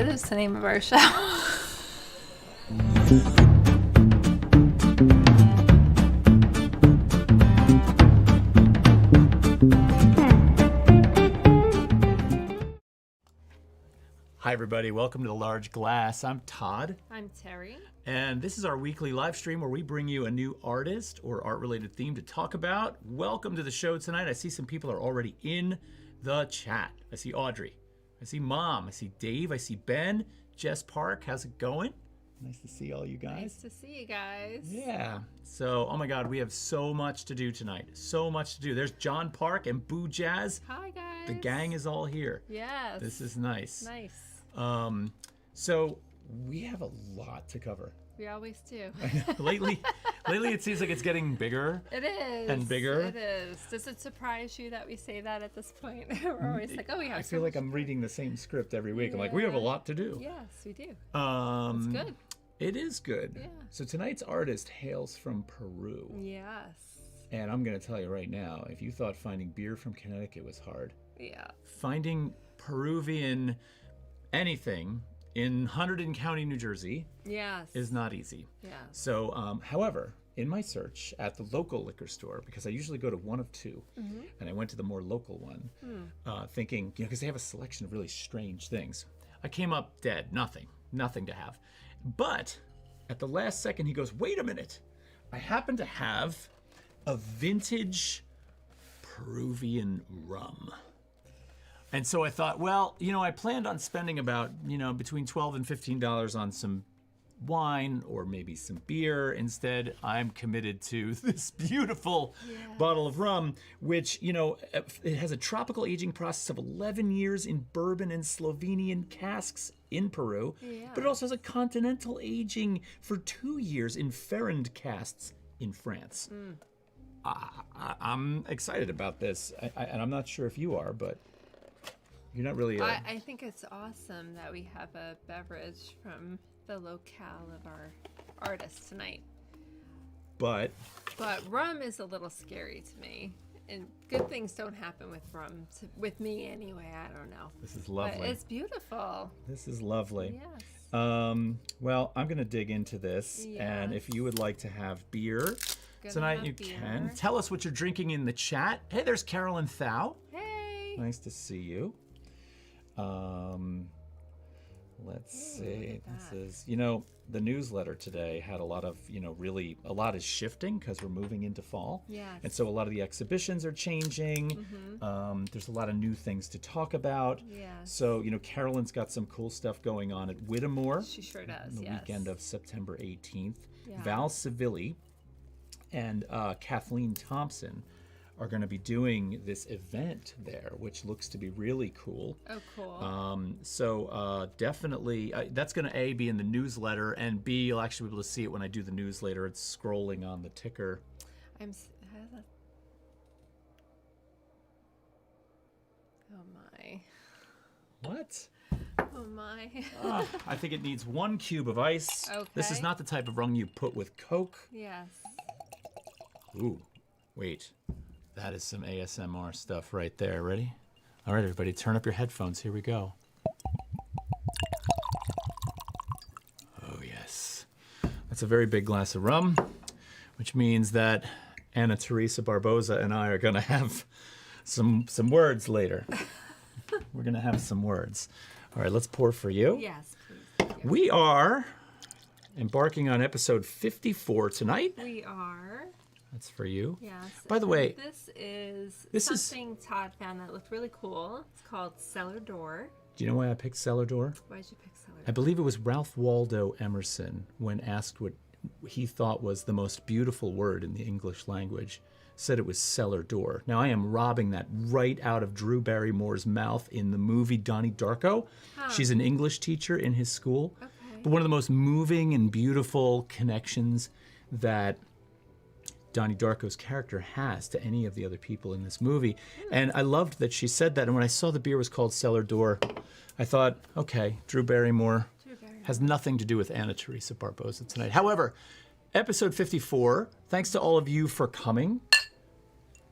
What's the name of our show? Hi everybody, welcome to The Large Glass. I'm Todd. I'm Terri. And this is our weekly live stream where we bring you a new artist or art-related theme to talk about. Welcome to the show tonight. I see some people are already in the chat. I see Audrey. I see Mom. I see Dave. I see Ben. Jess Park. How's it going? Nice to see all you guys. Nice to see you guys. Yeah. So, oh my God, we have so much to do tonight. So much to do. There's John Park and Boo Jazz. Hi, guys. The gang is all here. Yes. This is nice. Nice. So we have a lot to cover. We always do. Lately it seems like it's getting bigger. It is. And bigger. It is. Does it surprise you that we say that at this point? We're always like, oh, we have I feel like I'm reading the same script every week. I'm like, we have a lot to do. Yes, we do. It's good. It is good. Yeah. So tonight's artist hails from Peru. Yes. And I'm going to tell you right now, if you thought finding beer from Connecticut was hard, Yeah. finding Peruvian anything in Hunterdon County, New Jersey Yes. is not easy. Yeah. So, however, in my search at the local liquor store, because I usually go to one of two, and I went to the more local one, thinking, because they have a selection of really strange things. I came up dead, nothing to have. But at the last second, he goes, wait a minute. I happen to have a vintage Peruvian rum. And so I thought, well, I planned on spending about, between $12 and $15 on some wine or maybe some beer. Instead, I'm committed to this beautiful bottle of rum, which, it has a tropical aging process of 11 years in bourbon and Slovenian casks in Peru, but it also has a continental aging for 2 years in Ferrand casks in France. I'm excited about this, and I'm not sure if you are, but you're not really... I think it's awesome that we have a beverage from the locale of our artist tonight. But rum is a little scary to me. And good things don't happen with rum. With me anyway, I don't know. This is lovely. But it's beautiful. This is lovely. Yes. Well, I'm going to dig into this. Yes. And if you would like to have beer tonight, you can. Tell us what you're drinking in the chat. Hey, there's Carolyn Thau. Hey. Nice to see you. Let's see. This is, the newsletter today had a lot of, really, a lot is shifting because we're moving into fall. Yes. And so a lot of the exhibitions are changing. There's a lot of new things to talk about. Yes. So, Carolyn's got some cool stuff going on at Whittemore. She sure does, The weekend of September 18th. Yeah. Val Civilli and Kathleen Thompson are going to be doing this event there, which looks to be really cool. Oh, cool. So definitely, that's going to A, be in the newsletter, and B, you'll actually be able to see it when I do the newsletter. It's scrolling on the ticker. Oh my. What? Oh my. I think it needs 1 cube of ice. Okay. This is not the type of rum you put with Coke. Yes. Ooh, wait. That is some ASMR stuff right there. Ready? All right, everybody, turn up your headphones. Here we go. Oh, yes. That's a very big glass of rum, which means that Ana Teresa Barboza and I are going to have some words later. We're going to have some words. All right, let's pour for you. Yes, please. Yeah. We are embarking on episode 54 tonight. We are. That's for you. Yes. By the way, this is this something Todd found that looked really cool. It's called Cellar Door. Do you know why I picked cellar door? Why did you pick Cellar Door? I believe it was Ralph Waldo Emerson, when asked what he thought was the most beautiful word in the English language, said it was cellar door. Now, I am robbing that right out of Drew Barrymore's mouth in the movie Donnie Darko. She's an English teacher in his school. Okay. But one of the most moving and beautiful connections that Donnie Darko's character has to any of the other people in this movie. And I loved that she said that. And when I saw the beer was called Cellar Door, I thought, okay, Drew Barrymore has nothing to do with Ana Teresa Barboza tonight. However, episode 54, thanks to all of you for coming.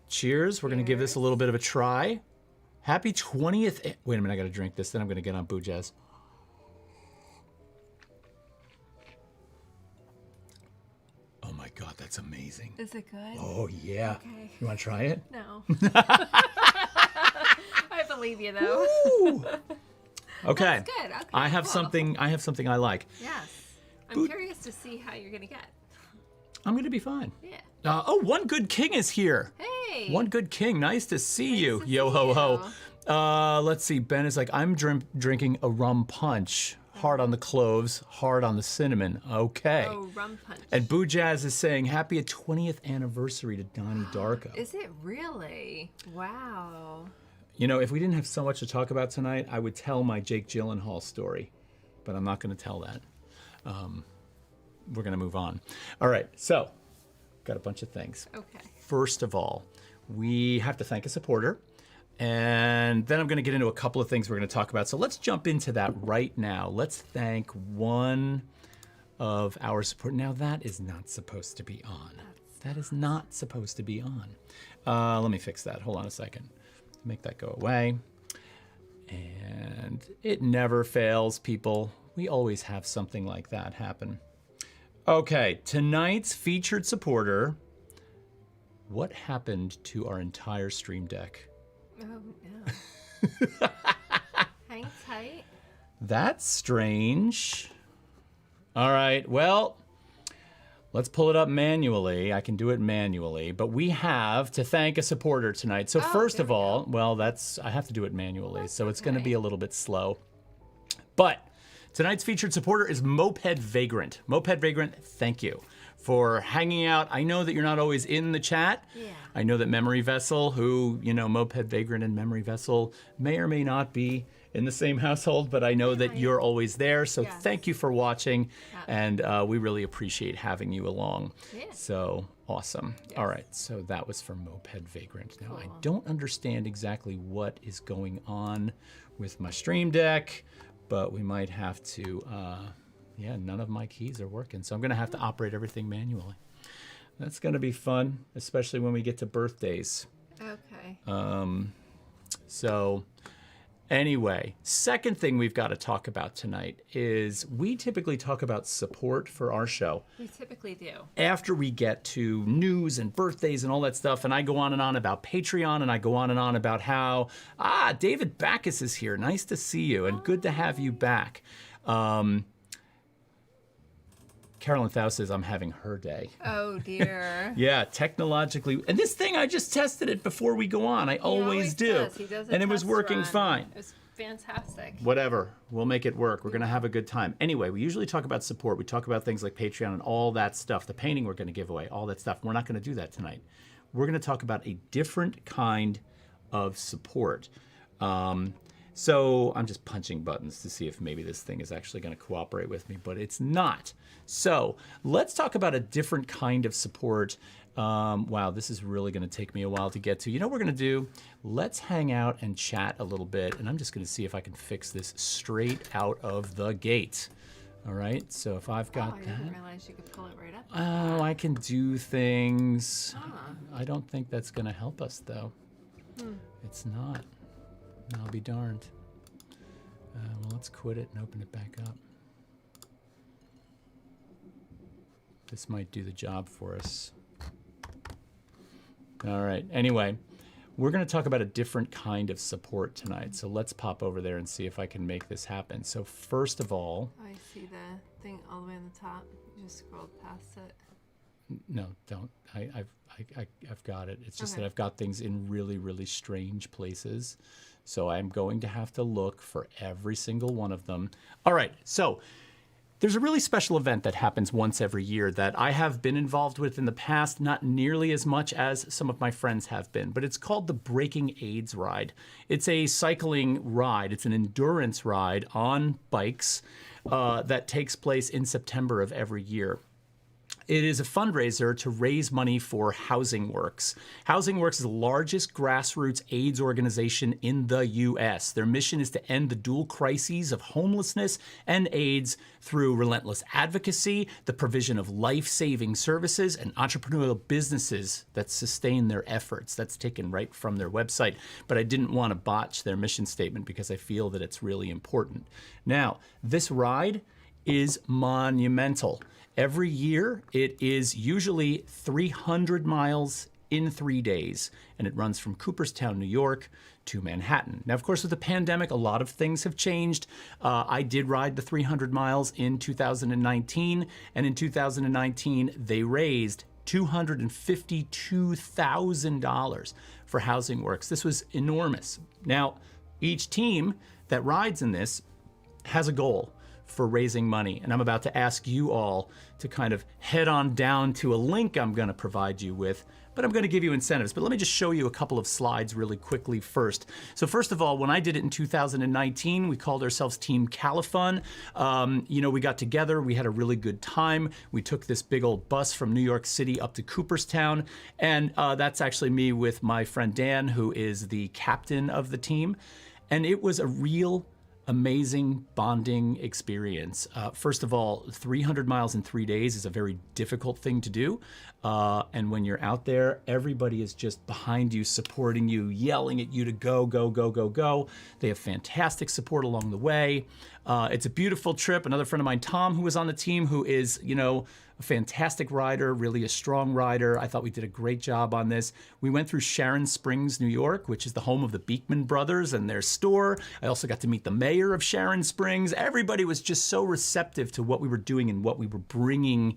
Cheers. We're going to give this a little bit of a try. Happy 20th. Wait a minute, I got to drink this. Then I'm going to get on Boo Jazz. Oh my God, that's amazing. Is it good? Oh yeah. Okay. You want to try it? No. I believe you though. Ooh. Okay. That's good. Okay. I have cool. something I like. Yes. I'm curious to see how you're gonna get. I'm gonna be fine. Yeah. One Good King is here. Hey. One Good King. Nice to see you. to Yo see ho you. ho. Let's see. Ben is like, I'm drinking a rum punch. Hard on the cloves, hard on the cinnamon. Okay. Oh, rum punch. And Boo Jazz is saying, happy 20th anniversary to Donnie Darko. Is it really? Wow. If we didn't have so much to talk about tonight, I would tell my Jake Gyllenhaal story, but I'm not going to tell that. We're going to move on. All right, so got a bunch of things. Okay. First of all, we have to thank a supporter, and then I'm going to get into a couple of things we're going to talk about. So let's jump into that right now. Let's thank one of our support. Now, that is not supposed to be on. That's That is not supposed to be on. Let me fix that. Hold on a second. Make that go away. And it never fails, people. We always have something like that happen. Okay, tonight's featured supporter. What happened to our entire stream deck? Oh, no. Hang tight. That's strange. All right, well, let's pull it up manually. I can do it manually, but we have to thank a supporter tonight. So first of all, well, I have to do it manually, so it's going to be a little bit slow. But tonight's featured supporter is Moped Vagrant. Moped Vagrant, thank you for hanging out. I know that you're not always in the chat. Yeah. I know that Memory Vessel, who, Moped Vagrant and Memory Vessel may or may not be in the same household, but I know that you're always there. So thank you for watching, and we really appreciate having you along. Yeah. So awesome. Yes. All right, so that was for Moped Vagrant. Now, I don't understand exactly what is going on with my stream deck, but we might have to, none of my keys are working. So I'm gonna have to operate everything manually. That's gonna be fun, especially when we get to birthdays. Okay. So anyway, second thing we've got to talk about tonight is we typically talk about support for our show. We typically do. After we get to news and birthdays and all that stuff, and I go on and on about Patreon, and I go on and on about how, David Backus is here. Nice to see you, and good to have you back. Carolyn Thau says I'm having her day. Oh, dear. Yeah, technologically. And this thing, I just tested it before we go on. I always do. Does. He does a and it was test working run. fine. It was fantastic. Whatever. We'll make it work. We're going to have a good time. Anyway, we usually talk about support. We talk about things like Patreon and all that stuff. The painting we're going to give away, all that stuff. We're not going to do that tonight. We're going to talk about a different kind of support. So I'm just punching buttons to see if maybe this thing is actually going to cooperate with me, but it's not. So let's talk about a different kind of support. Wow, this is really going to take me a while to get to. You know what we're going to do? Let's hang out and chat a little bit, and I'm just going to see if I can fix this straight out of the gate. All right, so if I've got that. I didn't realize you could pull it right up. Oh, I can do things. I don't think that's going to help us, though. It's not. I'll be darned. Well, let's quit it and open it back up. This might do the job for us. All right. Anyway, we're going to talk about a different kind of support tonight. So let's pop over there and see if I can make this happen. So first of all... I see the thing all the way on the top. You just scrolled past it. No, don't. I've got it. It's just that I've got things in really, really strange places. So I'm going to have to look for every single one of them. All right, so there's a really special event that happens once every year that I have been involved with in the past, not nearly as much as some of my friends have been, but it's called the Breaking AIDS Ride. It's a cycling ride. It's an endurance ride on bikes that takes place in September of every year. It is a fundraiser to raise money for Housing Works. Housing Works is the largest grassroots AIDS organization in the U.S. Their mission is to end the dual crises of homelessness and AIDS through relentless advocacy, the provision of life-saving services, and entrepreneurial businesses that sustain their efforts. That's taken right from their website, but I didn't want to botch their mission statement because I feel that it's really important. Now, this ride is monumental. Every year, it is usually 300 miles in 3 days, and it runs from Cooperstown, New York, to Manhattan. Now, of course, with the pandemic, a lot of things have changed. I did ride the 300 miles in 2019, and in 2019, they raised $252,000 for Housing Works. This was enormous. Now, each team that rides in this has a goal for raising money. And I'm about to ask you all to kind of head on down to a link I'm going to provide you with, but I'm going to give you incentives. But let me just show you a couple of slides really quickly first. So first of all, when I did it in 2019, we called ourselves Team Califun. We got together, we had a really good time. We took this big old bus from New York City up to Cooperstown. And that's actually me with my friend Dan, who is the captain of the team. And it was a real amazing bonding experience. First of all, 300 miles in 3 days is a very difficult thing to do. And when you're out there, everybody is just behind you, supporting you, yelling at you to go, go, go, go, go. They have fantastic support along the way. It's a beautiful trip. Another friend of mine, Tom, who was on the team, who is, a fantastic rider, really a strong rider. I thought we did a great job on this. We went through Sharon Springs, New York, which is the home of the Beekman brothers and their store. I also got to meet the mayor of Sharon Springs. Everybody was just so receptive to what we were doing and what we were bringing,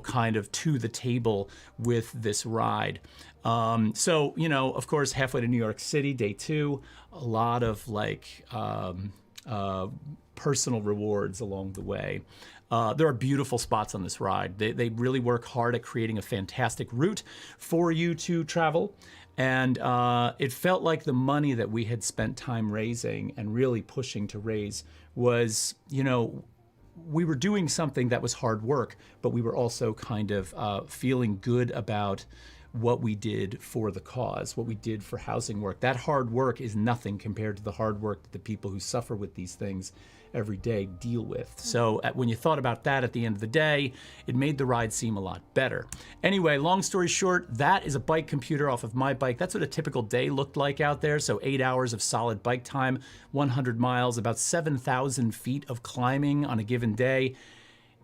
kind of to the table with this ride. So, of course, halfway to New York City, day 2, a lot of personal rewards along the way. There are beautiful spots on this ride. They really work hard at creating a fantastic route for you to travel. And it felt like the money that we had spent time raising and really pushing to raise was, we were doing something that was hard work, but we were also kind of feeling good about what we did for the cause, what we did for housing work. That hard work is nothing compared to the hard work that the people who suffer with these things every day deal with. So when you thought about that at the end of the day, it made the ride seem a lot better. Anyway, long story short, that is a bike computer off of my bike. That's what a typical day looked like out there. So 8 hours of solid bike time, 100 miles, about 7,000 feet of climbing on a given day.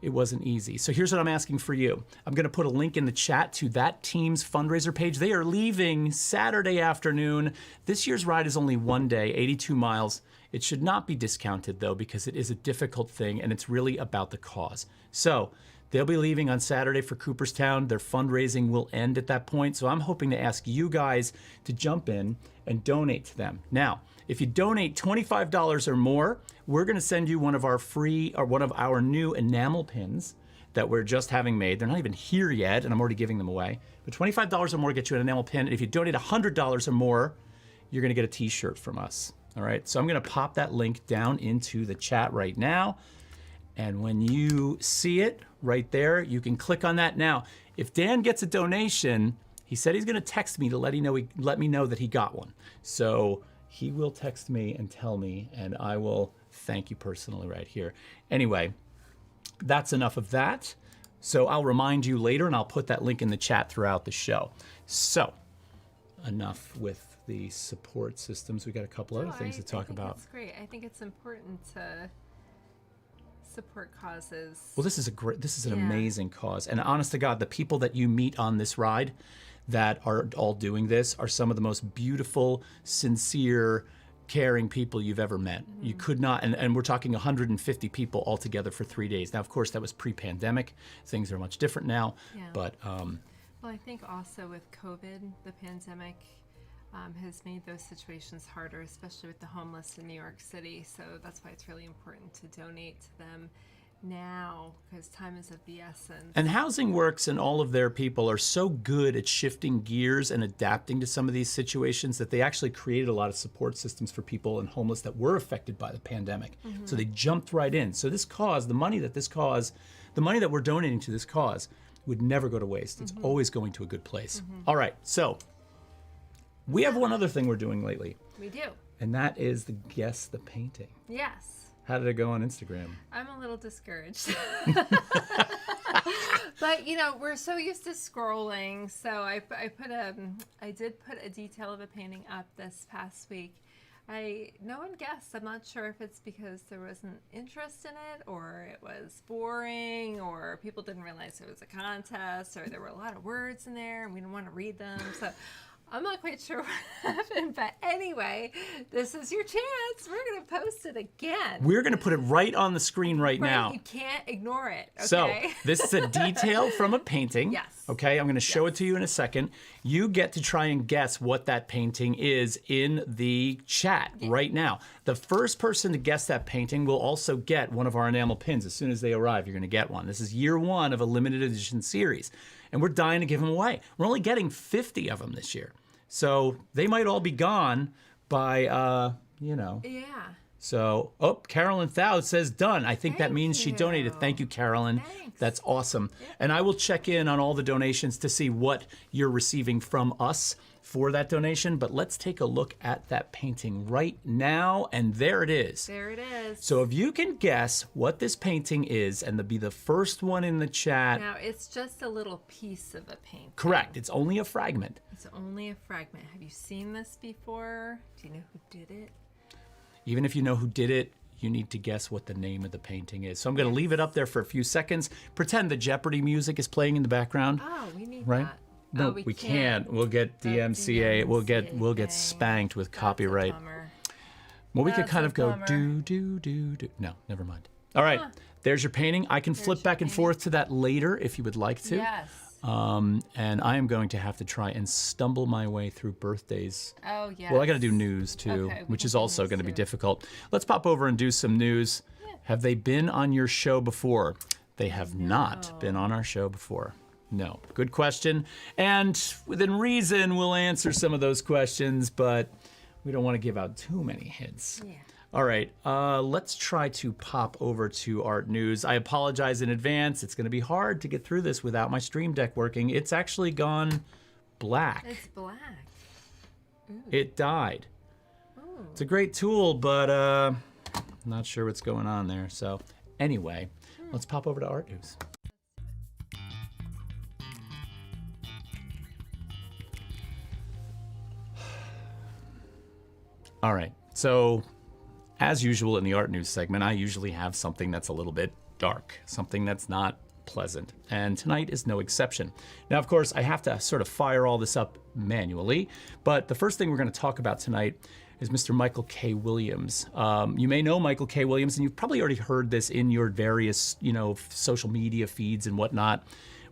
It wasn't easy. So here's what I'm asking for you. I'm going to put a link in the chat to that team's fundraiser page. They are leaving Saturday afternoon. This year's ride is only 1 day, 82 miles. It should not be discounted, though, because it is a difficult thing, and it's really about the cause. So they'll be leaving on Saturday for Cooperstown. Their fundraising will end at that point. So I'm hoping to ask you guys to jump in and donate to them. Now, if you donate $25 or more, we're going to send you one of our new enamel pins that we're just having made. They're not even here yet, and I'm already giving them away. But $25 or more gets you an enamel pin. And if you donate $100 or more, you're going to get a t-shirt from us. All right, so I'm going to pop that link down into the chat right now. And when you see it right there, you can click on that. Now, if Dan gets a donation, he said he's going to text me to let me know that he got one. So he will text me and tell me, and I will thank you personally right here. Anyway, that's enough of that. So I'll remind you later, and I'll put that link in the chat throughout the show. So enough with the support systems. We got a couple other things to talk about. That's great. I think it's important to support causes. Well, this is an amazing cause. And honest to God, the people that you meet on this ride that are all doing this are some of the most beautiful, sincere, caring people you've ever met. Mm-hmm. You could not, and we're talking 150 people all together for 3 days. Now, of course, that was pre-pandemic. Things are much different now. Yeah. But well, I think also with COVID, the pandemic has made those situations harder, especially with the homeless in New York City. So that's why it's really important to donate to them now, because time is of the essence. And Housing Works and all of their people are so good at shifting gears and adapting to some of these situations that they actually created a lot of support systems for people and homeless that were affected by the pandemic. Mm-hmm. So they jumped right in. So this cause, the money that we're donating to this cause would never go to waste. It's mm-hmm. always going to a good place. Mm-hmm. All right, so we have one other thing we're doing lately. We do. And that is the Guess the Painting. Yes. How did it go on Instagram? I'm a little discouraged. But, we're so used to scrolling. So I did put a detail of a painting up this past week. No one guessed. I'm not sure if it's because there wasn't interest in it, or it was boring, or people didn't realize it was a contest, or there were a lot of words in there and we didn't want to read them. So I'm not quite sure what happened, but anyway, this is your chance. We're going to post it again. We're going to put it right on the screen right now. You can't ignore it, okay? So this is a detail from a painting. Yes. Okay, I'm going to show it to you in a second. You get to try and guess what that painting is in the chat right now. The first person to guess that painting will also get one of our enamel pins. As soon as they arrive, you're going to get one. This is year 1 of a limited edition series. And we're dying to give them away. We're only getting 50 of them this year. So they might all be gone by, Yeah. So, Carolyn Thou says done. I think that Thank means she donated. you. Thank you, Carolyn. Thanks. That's awesome. And I will check in on all the donations to see what you're receiving from us for that donation. But let's take a look at that painting right now. And there it is. There it is. So if you can guess what this painting is and be the first one in the chat. Now, it's just a little piece of a painting. Correct. It's only a fragment. It's only a fragment. Have you seen this before? Do you know who did it? Even if you know who did it, you need to guess what the name of the painting is. So I'm going to leave it up there for a few seconds. Pretend the Jeopardy music is playing in the background. Oh, we need right? that. No, Oh, we can't. We'll get DMCA. We'll get spanked with copyright. That's a bummer. Well, we could That's kind a of go bummer. do. No, never mind. All right, there's your painting. I can flip back and forth to that later if you would like to. Yes. And I am going to have to try and stumble my way through birthdays. Oh, yes. Well, I got to do news too, Okay, we which can is do also news going to be too. difficult. Let's pop over and do some news. Yeah. Have they been on your show before? They have not been on our show before. No. Good question. And within reason, we'll answer some of those questions, but we don't want to give out too many hints. Yeah. All right, let's try to pop over to Art News. I apologize in advance. It's going to be hard to get through this without my Stream Deck working. It's actually gone black. It's black. It died. Ooh. It's a great tool, but not sure what's going on there. So anyway, let's pop over to Art News. All right, so as usual in the Art News segment, I usually have something that's a little bit dark, something that's not pleasant, and tonight is no exception. Now, of course, I have to sort of fire all this up manually, but the first thing we're going to talk about tonight is Mr. Michael K. Williams. You may know Michael K. Williams, and you've probably already heard this in your various, social media feeds and whatnot.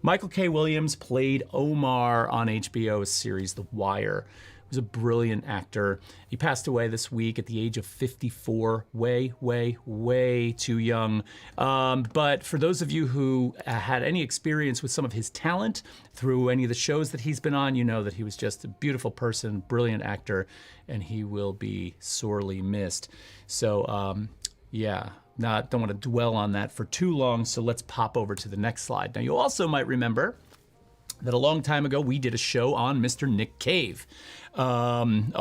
Michael K. Williams played Omar on HBO's series The Wire. He was a brilliant actor. He passed away this week at the age of 54, way too young. But for those of you who had any experience with some of his talent through any of the shows that he's been on, you know that he was just a beautiful person, brilliant actor, and he will be sorely missed. So, don't want to dwell on that for too long, so let's pop over to the next slide. Now, you also might remember that a long time ago we did a show on Mr. Nick Cave. Ben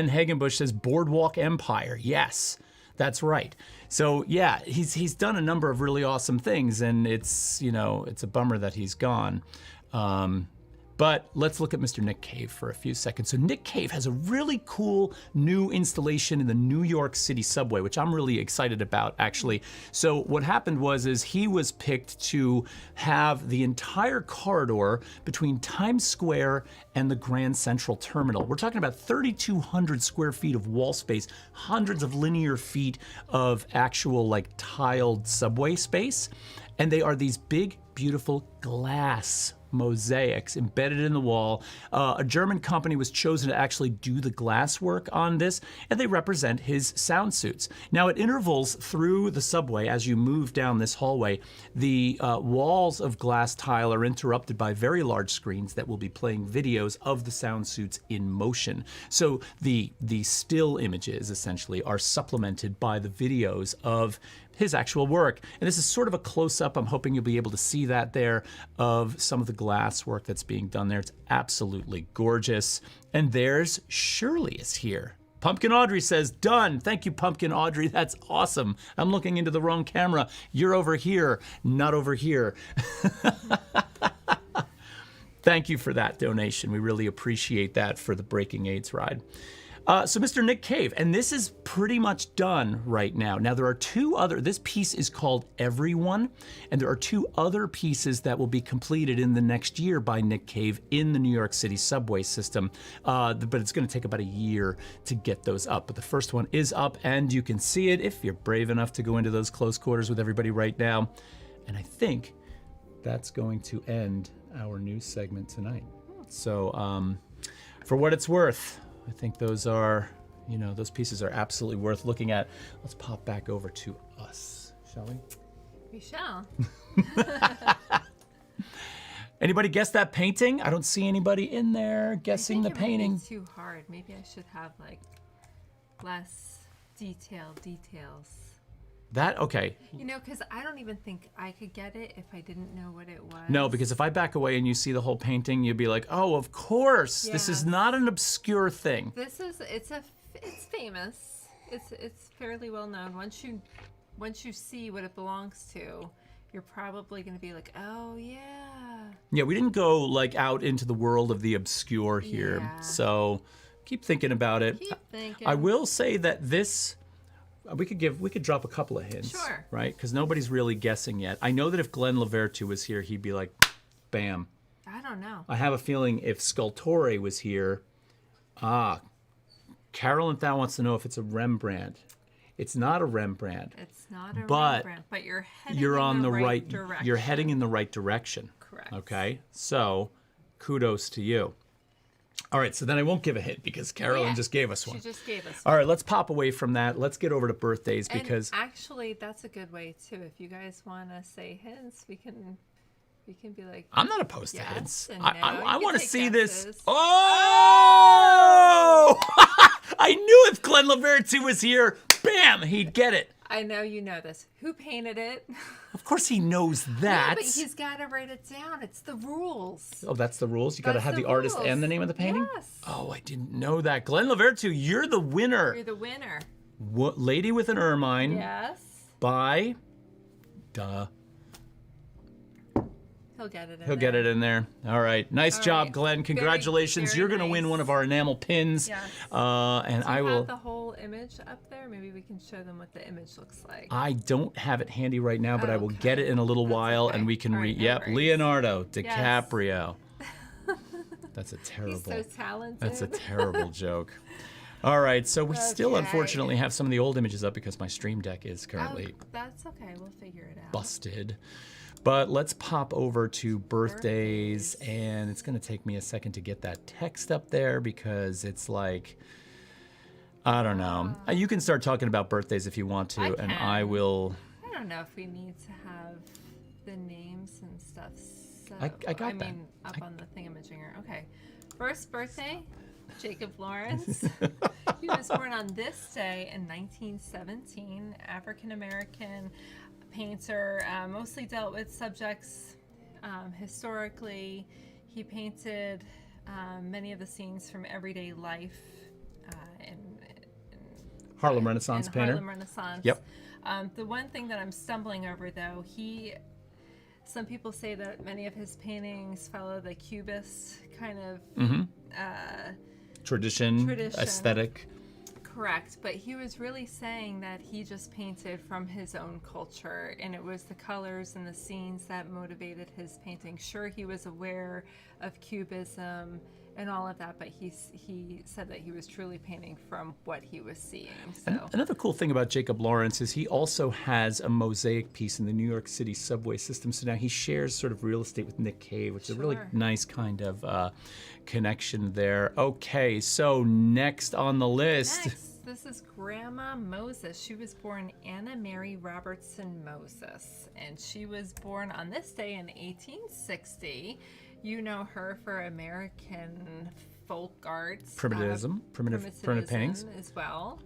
Hagenbush says Boardwalk Empire. Yes, that's right. So yeah, he's done a number of really awesome things, and it's a bummer that he's gone. But let's look at Mr. Nick Cave for a few seconds. So Nick Cave has a really cool new installation in the New York City subway, which I'm really excited about, actually. So what happened is he was picked to have the entire corridor between Times Square and the Grand Central Terminal. We're talking about 3,200 square feet of wall space, hundreds of linear feet of actual tiled subway space. And they are these big, beautiful glass mosaics embedded in the wall. A German company was chosen to actually do the glass work on this, and they represent his sound suits. Now, at intervals through the subway, as you move down this hallway, the walls of glass tile are interrupted by very large screens that will be playing videos of the sound suits in motion. So the still images, essentially, are supplemented by the videos of his actual work. And this is sort of a close-up, I'm hoping you'll be able to see that there, of some of the glass work that's being done there. It's absolutely gorgeous. And there's Shirley is here. Pumpkin Audrey says, done. Thank you, Pumpkin Audrey. That's awesome. I'm looking into the wrong camera. You're over here, not over here. Thank you for that donation. We really appreciate that for the Breaking AIDS ride. So Mr. Nick Cave, and this is pretty much done right now. Now there are this piece is called Everyone, and there are two other pieces that will be completed in the next year by Nick Cave in the New York City subway system. But it's gonna take about a year to get those up. But the first one is up, and you can see it if you're brave enough to go into those close quarters with everybody right now. And I think that's going to end our news segment tonight. So for what it's worth, I think those pieces are absolutely worth looking at. Let's pop back over to us, shall we? We shall. Anybody guess that painting? I don't see anybody in there guessing the painting. Too hard. Maybe I should have less Details. That, okay. You know, because I don't even think I could get it if I didn't know what it was. No, because if I back away and you see the whole painting, you'd be like, oh, of course. This is Yes. not an obscure thing. This is it's famous. It's fairly well known. Once you see what it belongs to, you're probably going to be like, oh yeah. Yeah, we didn't go like out into the world of the obscure here. Yeah. So keep thinking about it. Keep thinking. I will say that this, we could drop a couple of hints. Sure. Right? Because nobody's really guessing yet. I know that if Glenn Lavertu was here, he'd be like, bam. I don't know. I have a feeling if Scultore was here, Carolyn Thou wants to know if it's a Rembrandt. It's not a Rembrandt. It's not a But Rembrandt, but you're heading You're in on the right direction. You're heading in the right direction. Correct. Okay? So, kudos to you. All right, so then I won't give a hint because Carolyn Yeah, just gave us one. She just gave us. All right, let's pop away from that. Let's get over to birthdays And because actually, that's a good way too. If you guys want to say hints, we can be like. I'm not opposed to Yes hints. and I no. I You want to can see take this. guesses. Oh! I knew if Glenn Lavertu was here, bam, he'd get it. I know you know this. Who painted it? Of course he knows Yeah, that. but he's got to write it down. It's the rules. Oh, that's the rules? You got to That's have the the artist rules. and the name of the painting? Yes. Oh, I didn't know that. Glenn Lavertu, you're the winner. You're the winner. Lady with an Ermine Yes. by... Duh. He'll get it in He'll get it in there. All right. Nice All job, right. Glenn. Congratulations. very You're going to win nice. one of our enamel pins. Yes. And Do I you will... have the whole image up there? Maybe we can show them what the image looks like. I don't have it handy right now, but I will Okay. get it in a little That's while, okay. and we can All right, no Yep, worries. Leonardo DiCaprio. That's a terrible. He's so talented. That's a terrible joke. All right, so we still Okay. unfortunately have some of the old images up because my stream deck is Oh, currently that's okay. We'll figure it out. busted. But let's pop over to birthdays, and it's going to take me a second to get that text up there because it's like, I don't know. You can start talking about birthdays if you want to, I and can. I will. I don't know if we need to have the names and stuff. So, I got that. mean, up on the thingamajinger. Okay. First birthday, Jacob Lawrence. He was born on this day in 1917. African American painter, mostly dealt with subjects historically. He painted many of the scenes from everyday life in Harlem Renaissance painter. Harlem Renaissance. Yep. The one thing that I'm stumbling over, though, some people say that many of his paintings follow the Cubist kind of Tradition, Tradition. aesthetic. correct, but he was really saying that he just painted from his own culture, and it was the colors and the scenes that motivated his painting. Sure, he was aware of Cubism and all of that, but he said that he was truly painting from what he was seeing. So Another cool thing about Jacob Lawrence is he also has a mosaic piece in the New York City subway system. So now he shares sort of real estate with Nick Cave, which is a really Sure. nice kind of connection there. Okay, so next on the list. next, this is Grandma Moses. She was born Anna Mary Robertson Moses, and she was born on this day in 1860. You know her for American folk arts. Primitivism, primitive paintings. As well.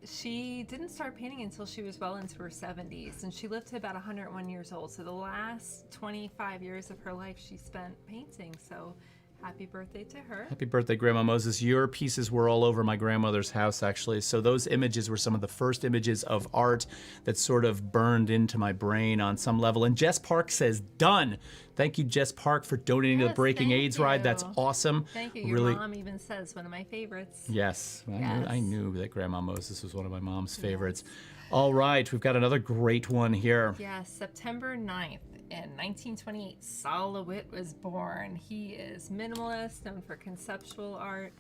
She didn't start painting until she was well into her 70s, and she lived to about 101 years old. So the last 25 years of her life she spent painting. So happy birthday to her. Happy birthday, Grandma Moses. Your pieces were all over my grandmother's house, actually. So those images were some of the first images of art that sort of burned into my brain on some level. And Jess Park says, done. Thank you, Jess Park, for donating to the Yes, Breaking thank AIDS ride. That's you. awesome. Thank you. Your Really, mom even says one of my favorites. yes. Yes. I knew that Grandma Moses was one of my mom's favorites. All right, we've got another great one here. Yes, September 9th in 1928, Sol LeWitt was born. He is minimalist, known for conceptual art.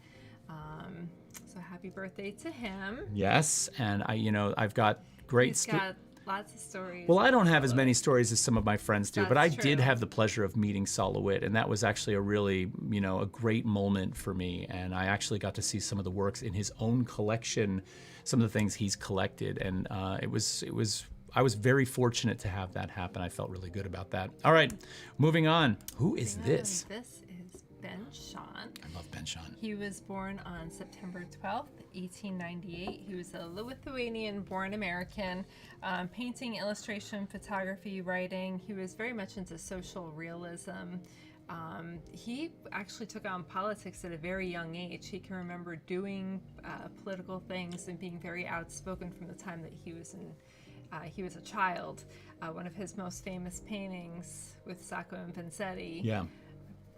So happy birthday to him. Yes, and I've got great He's got lots of stories. Well, I don't have as many stories as some of my friends do, but I That's did true. have the pleasure of meeting Sol LeWitt, and that was actually a really, a great moment for me. And I actually got to see some of the works in his own collection, some of the things he's collected, and I was very fortunate to have that happen. I felt really good about that. All right, moving on. Who is this? This is Ben Shahn. I love Ben Shahn. He was born on September 12th, 1898. He was a Lithuanian-born American, painting, illustration, photography, writing. He was very much into social realism. He actually took on politics at a very young age. He can remember doing political things and being very outspoken from the time that he was a child. One of his most famous paintings with Sacco and Vanzetti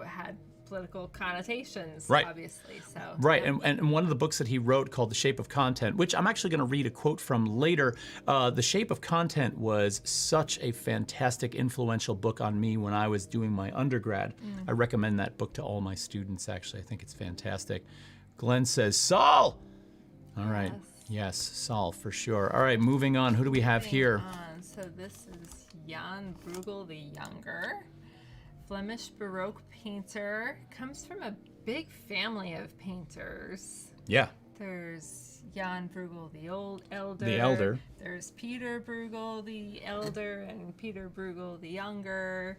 had political connotations, obviously. So right, and one of the books that he wrote called The Shape of Content, which I'm actually going to read a quote from later. The Shape of Content was such a fantastic, influential book on me when I was doing my undergrad. I recommend that book to all my students, actually. I think it's fantastic. Glenn says, Saul! All right. Yes, Saul, for sure. All right, moving on. Who do we have here? So this is Jan Bruegel the Younger. Flemish Baroque painter, comes from a big family of painters. Yeah. There's Jan Bruegel the Elder. The Elder. There's Peter Bruegel the Elder and Peter Bruegel the Younger.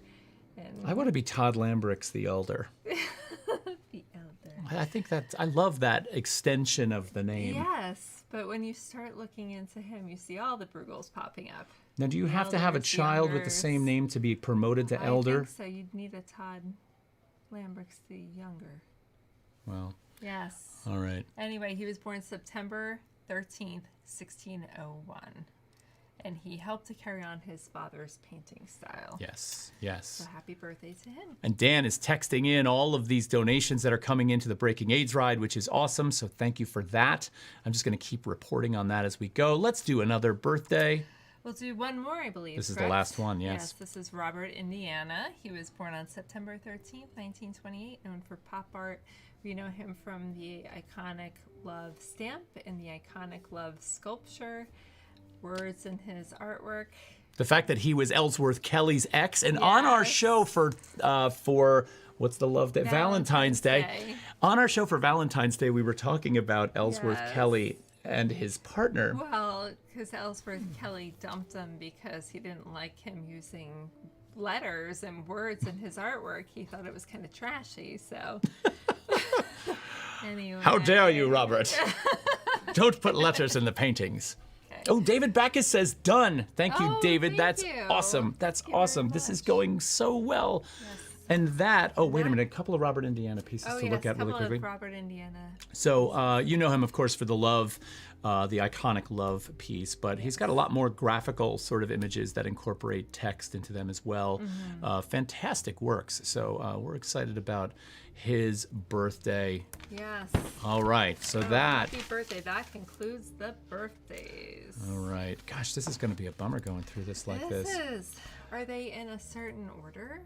And I want to be Todd Lambrix the Elder. the Elder. I think I love that extension of the name. Yes, but when you start looking into him, you see all the Bruegels popping up. Now, do you have to have a child with the same name to be promoted to elder? I think so. You'd need a Todd Lambrix the Younger. Well. Yes. All right. Anyway, he was born September 13th, 1601. And he helped to carry on his father's painting style. Yes, yes. So happy birthday to him. And Dan is texting in all of these donations that are coming into the Breaking AIDS ride, which is awesome. So thank you for that. I'm just going to keep reporting on that as we go. Let's do another birthday. We'll do one more, I believe. This is correct? the last one, yes. Yes, this is Robert Indiana. He was born on September 13th, 1928, known for pop art. We know him from the iconic Love stamp and the iconic Love sculpture. Words in his artwork. The fact that he was Ellsworth Kelly's ex, and on our show for what's the love day? Valentine's Day. On our show for Valentine's Day, we were talking about Ellsworth Kelly and his partner. Well, because Ellsworth Kelly dumped him because he didn't like him using letters and words in his artwork. He thought it was kind of trashy, so. Anyway. How dare you, Robert? Don't put letters in the paintings. Okay. Oh, David Backus says done. Thank you, David. That's awesome. That's awesome. This is going so well. Yes. And that, wait a minute, a couple of Robert Indiana pieces to look at really quickly. Of Robert Indiana. So you know him, of course, for the Love, the iconic Love piece, but he's got a lot more graphical sort of images that incorporate text into them as well. Fantastic works. So we're excited about his birthday. Yes. All right, so that. Happy birthday. That concludes the birthdays. All right. Gosh, this is going to be a bummer going through this like this. This is. Are they in a certain order?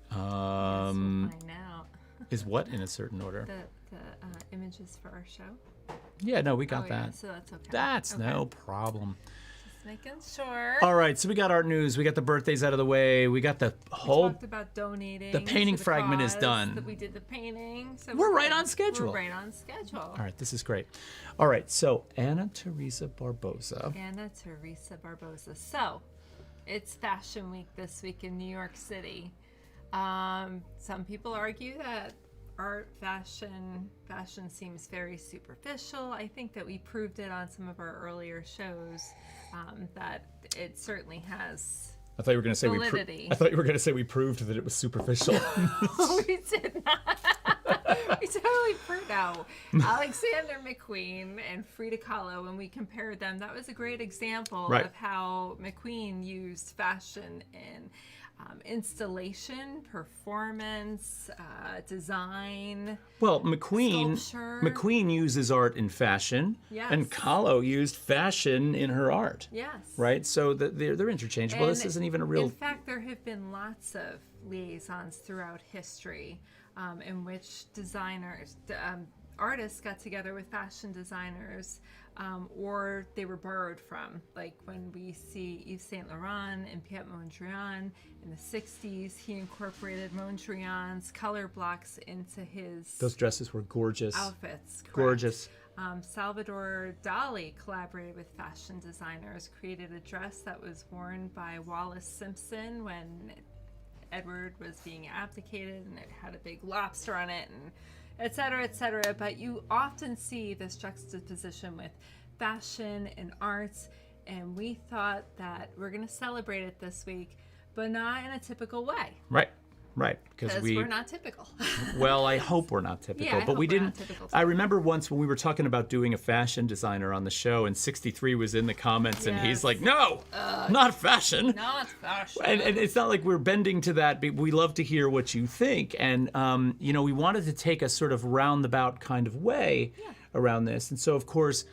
Yes, we'll find out. Is what in a certain order? The images for our show. Yeah, no, we got that. Yeah, so that's okay. That's no problem. Just making sure. All right, so we got art news. We got the birthdays out of the way. We got the whole. We talked about donating. The painting fragment is done. We did the painting. So we're right on schedule. We're right on schedule. All right, this is great. All right, so Ana Teresa Barboza. Ana Teresa Barboza. So, it's Fashion Week this week in New York City. Some people argue that art, fashion seems very superficial. I think that we proved it on some of our earlier shows, that it certainly has. I thought you were going to say validity. I thought you were going to say we proved that it was superficial. We did not. We totally proved out. Alexander McQueen and Frida Kahlo, when we compared them, that was a great example of how McQueen used fashion in installation, performance, design. Well, McQueen uses art in fashion, and Kahlo used fashion in her art. Yes. Right? So they're interchangeable. This isn't even a real. In fact, there have been lots of liaisons throughout history in which designers, artists got together with fashion designers, or they were borrowed from. Like when we see Yves Saint Laurent and Piet Mondrian in the 60s, he incorporated Mondrian's color blocks into his Those dresses were gorgeous. Outfits. Correct. Gorgeous. Salvador Dali collaborated with fashion designers, created a dress that was worn by Wallace Simpson when Edward was being abdicated, and it had a big lobster on it, and et cetera, et cetera. But you often see this juxtaposition with fashion and arts, and we thought that we're going to celebrate it this week, but not in a typical way. Right, because we're not typical. Well, I hope we're not typical, Yeah, but we didn't. Typical. I remember once when we were talking about doing a fashion designer on the show, and 63 was in the comments, and he's like, "No, not fashion, not fashion." And it's not like we're bending to that, but we love to hear what you think. And we wanted to take a sort of roundabout kind of way around this, and so of course,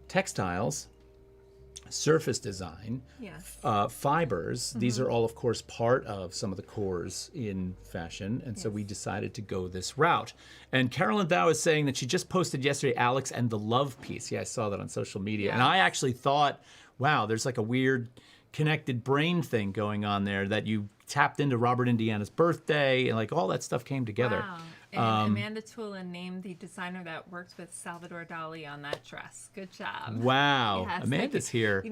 textiles, surface design, fibers, these are all, of course, part of some of the cores in fashion, and so we decided to go this route. And Carolyn Thou is saying that she just posted yesterday Alex and the Love piece. Yeah, I saw that on social media. And I actually thought, wow, there's like a weird connected brain thing going on there, that you tapped into Robert Indiana's birthday, and like all that stuff came together. Wow. And Amanda Tulin named the designer that worked with Salvador Dali on that dress. Good job. Wow. Yes, Amanda's here.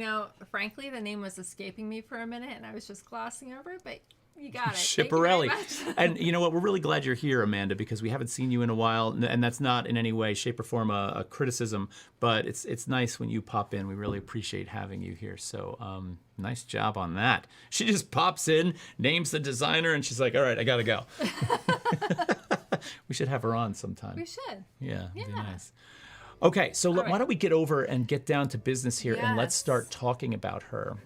Frankly, the name was escaping me for a minute, and I was just glossing over it, but you got it. Schiaparelli. Thank you very much. And you know what? We're really glad you're here, Amanda, because we haven't seen you in a while, and that's not in any way, shape, or form a criticism, but it's nice when you pop in. We really appreciate having you here. So nice job on that. She just pops in, names the designer, and she's like, all right, I got to go. We should have her on sometime. We should. Yeah, it'd be nice. Okay, so why don't we get over and get down to business here, and let's start talking about her.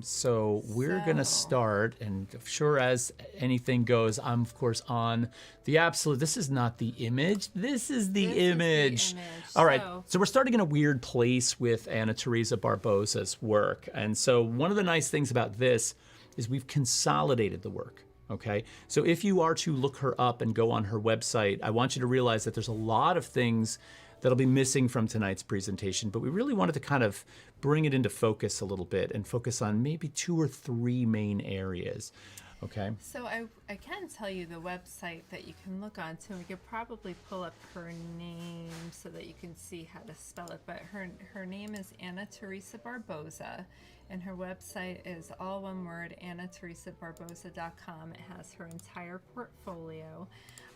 So we're going to start, and sure as anything goes, I'm, of course, on the absolute. This is not the image. This is the image. All right, so we're starting in a weird place with Ana Teresa Barboza's work. And so one of the nice things about this is we've consolidated the work. Okay, so if you are to look her up and go on her website, I want you to realize that there's a lot of things that'll be missing from tonight's presentation, but we really wanted to kind of bring it into focus a little bit and focus on maybe 2 or 3 main areas. Okay. So I can tell you the website that you can look on too. We could probably pull up her name so that you can see how to spell it. But her name is Ana Teresa Barboza, and her website is all one word, anateresabarboza.com. It has her entire portfolio,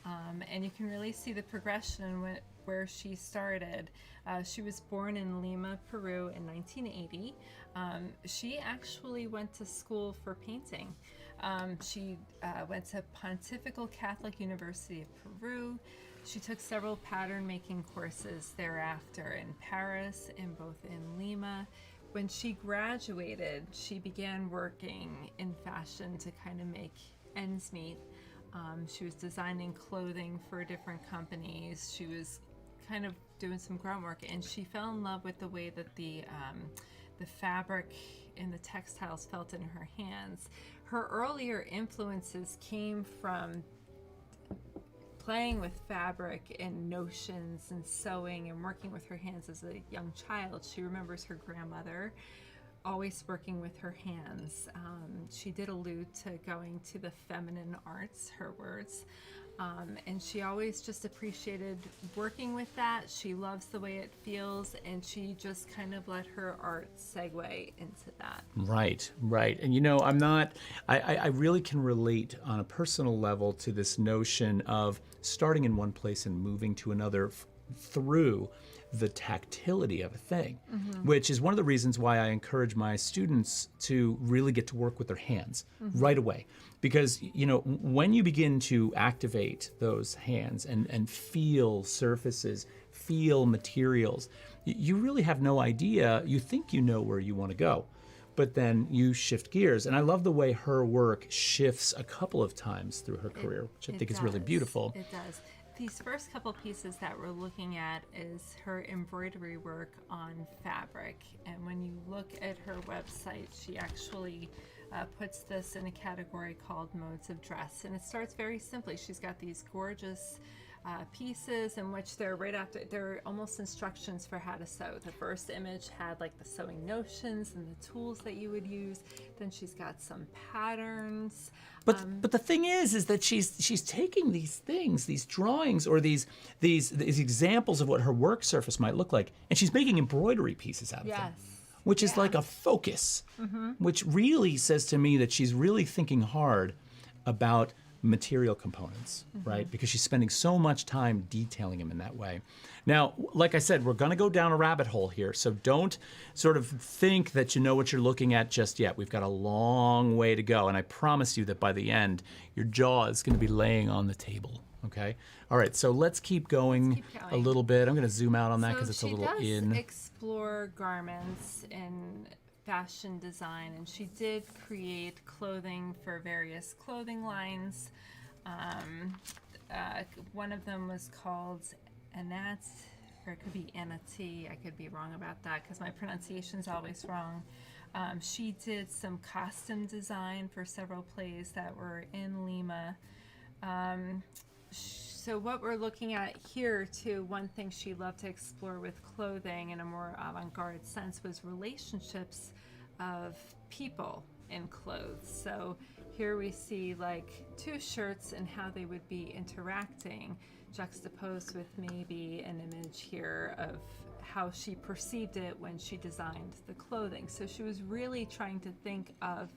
and you can really see the progression where she started. She was born in Lima, Peru in 1980. She actually went to school for painting. She went to Pontifical Catholic University of Peru. She took several pattern making courses thereafter in Paris and both in Lima. When she graduated, she began working in fashion to kind of make ends meet. She was designing clothing for different companies. She was kind of doing some groundwork, and she fell in love with the way that the fabric and the textiles felt in her hands. Her earlier influences came from playing with fabric and notions and sewing and working with her hands as a young child. She remembers her grandmother always working with her hands. She did allude to going to the feminine arts, her words. And she always just appreciated working with that. She loves the way it feels, and she just kind of let her art segue into that. Right. And I really can relate on a personal level to this notion of starting in one place and moving to another through the tactility of a thing, which is one of the reasons why I encourage my students to really get to work with their hands right away. Because, when you begin to activate those hands and feel surfaces, feel materials, you really have no idea. You think you know where you want to go, but then you shift gears. And I love the way her work shifts a couple of times through her career, which I think is really beautiful. It does. These first couple pieces that we're looking at is her embroidery work on fabric. And when you look at her website, she actually puts this in a category called modes of dress. And it starts very simply. She's got these gorgeous pieces in which they're almost instructions for how to sew. The first image had like the sewing notions and the tools that you would use. Then she's got some patterns. But the thing is that she's taking these things, these drawings, or these examples of what her work surface might look like, and she's making embroidery pieces out of them, which is like a focus, which really says to me that she's really thinking hard about material components, right? Because she's spending so much time detailing them in that way. Now, like I said, we're going to go down a rabbit hole here, so don't sort of think that you know what you're looking at just yet. We've got a long way to go, and I promise you that by the end, your jaw is going to be laying on the table, okay? All right, so let's keep going, a little bit. I'm going to zoom out on that because it's a little in. She does explore garments in fashion design, and she did create clothing for various clothing lines. One of them was called Anat, or it could be Anati. I could be wrong about that because my pronunciation's always wrong. She did some costume design for several plays that were in Lima. So what we're looking at here too, one thing she loved to explore with clothing in a more avant-garde sense was relationships of people in clothes. So here we see like two shirts and how they would be interacting, juxtaposed with maybe an image here of how she perceived it when she designed the clothing. So she was really trying to think of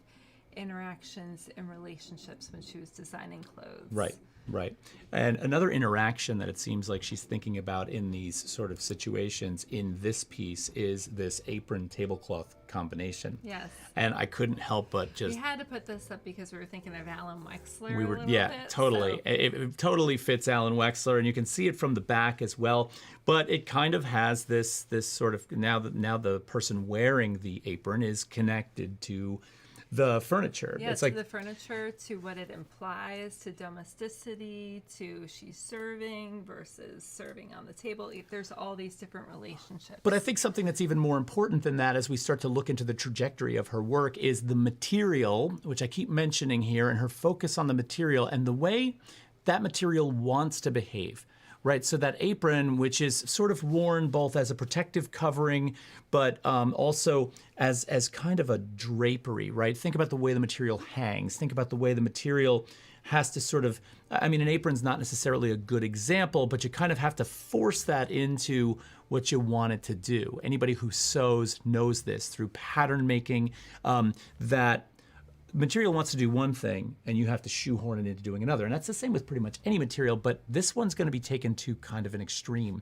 interactions and relationships when she was designing clothes. Right. Right. And another interaction that it seems like she's thinking about in these sort of situations in this piece is this apron tablecloth combination. Yes. And I couldn't help but just... We had to put this up because we were thinking of Alan Wexler we were, a little yeah, bit. totally. So. It totally fits Alan Wexler, and you can see it from the back as well. But it kind of has this sort of... Now the person wearing the apron is connected to the furniture. Yeah, it's to like the furniture, to what it implies, to domesticity, to she's serving versus serving on the table. There's all these different relationships. But I think something that's even more important than that as we start to look into the trajectory of her work is the material, which I keep mentioning here, and her focus on the material and the way that material wants to behave. Right, so that apron, which is sort of worn both as a protective covering, but also as kind of a drapery, right? Think about the way the material hangs. Think about the way the material has to sort of, I mean, an apron's not necessarily a good example, but you kind of have to force that into what you want it to do. Anybody who sews knows this through pattern making, that material wants to do one thing and you have to shoehorn it into doing another. And that's the same with pretty much any material, but this one's going to be taken to kind of an extreme.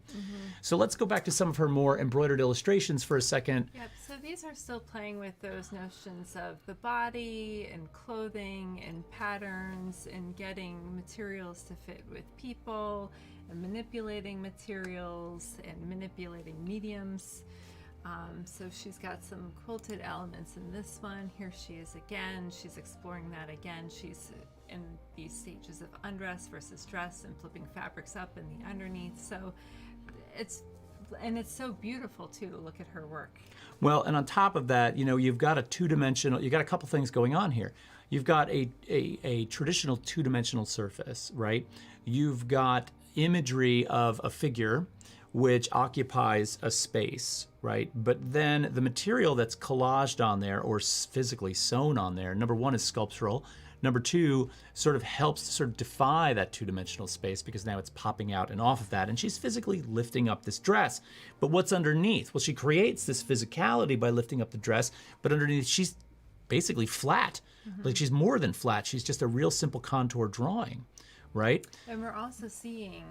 So let's go back to some of her more embroidered illustrations for a second. Yep, so these are still playing with those notions of the body and clothing and patterns and getting materials to fit with people and manipulating materials and manipulating mediums. So she's got some quilted elements in this one. Here she is again. She's exploring that again. She's in these stages of undress versus dress and flipping fabrics up in the underneath. So it's so beautiful too to look at her work. Well, and on top of that, you know, you've got a couple things going on here. You've got a traditional two-dimensional surface, right? You've got imagery of a figure which occupies a space, right? But then the material that's collaged on there or physically sewn on there, number one is sculptural. Number two, sort of helps to sort of defy that two-dimensional space because now it's popping out and off of that. And she's physically lifting up this dress. But what's underneath? Well, she creates this physicality by lifting up the dress, but underneath she's basically flat. Like she's more than flat. She's just a real simple contour drawing, right? And we're also seeing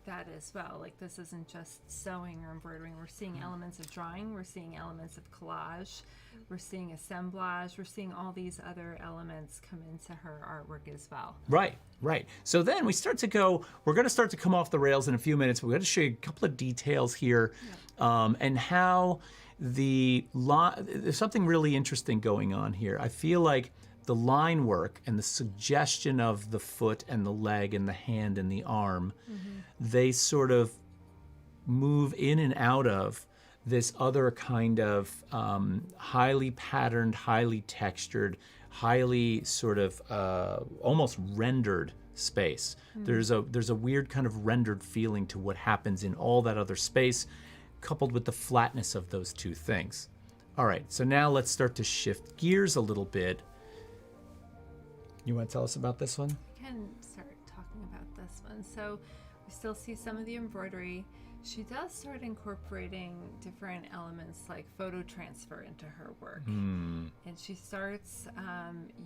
that as well. Like this isn't just sewing or embroidering. We're seeing elements of drawing. We're seeing elements of collage. We're seeing assemblage. We're seeing all these other elements come into her artwork as well. Right, right. So then we're going to start to come off the rails in a few minutes. We're going to show you a couple of details here and how there's something really interesting going on here. I feel like the line work and the suggestion of the foot and the leg and the hand and the arm, they sort of move in and out of this other kind of highly patterned, highly textured, highly sort of almost rendered space. There's a weird kind of rendered feeling to what happens in all that other space, coupled with the flatness of those two things. All right, so now let's start to shift gears a little bit. You want to tell us about this one? I can start talking about this one. So we still see some of the embroidery. She does start incorporating different elements like photo transfer into her work. And she starts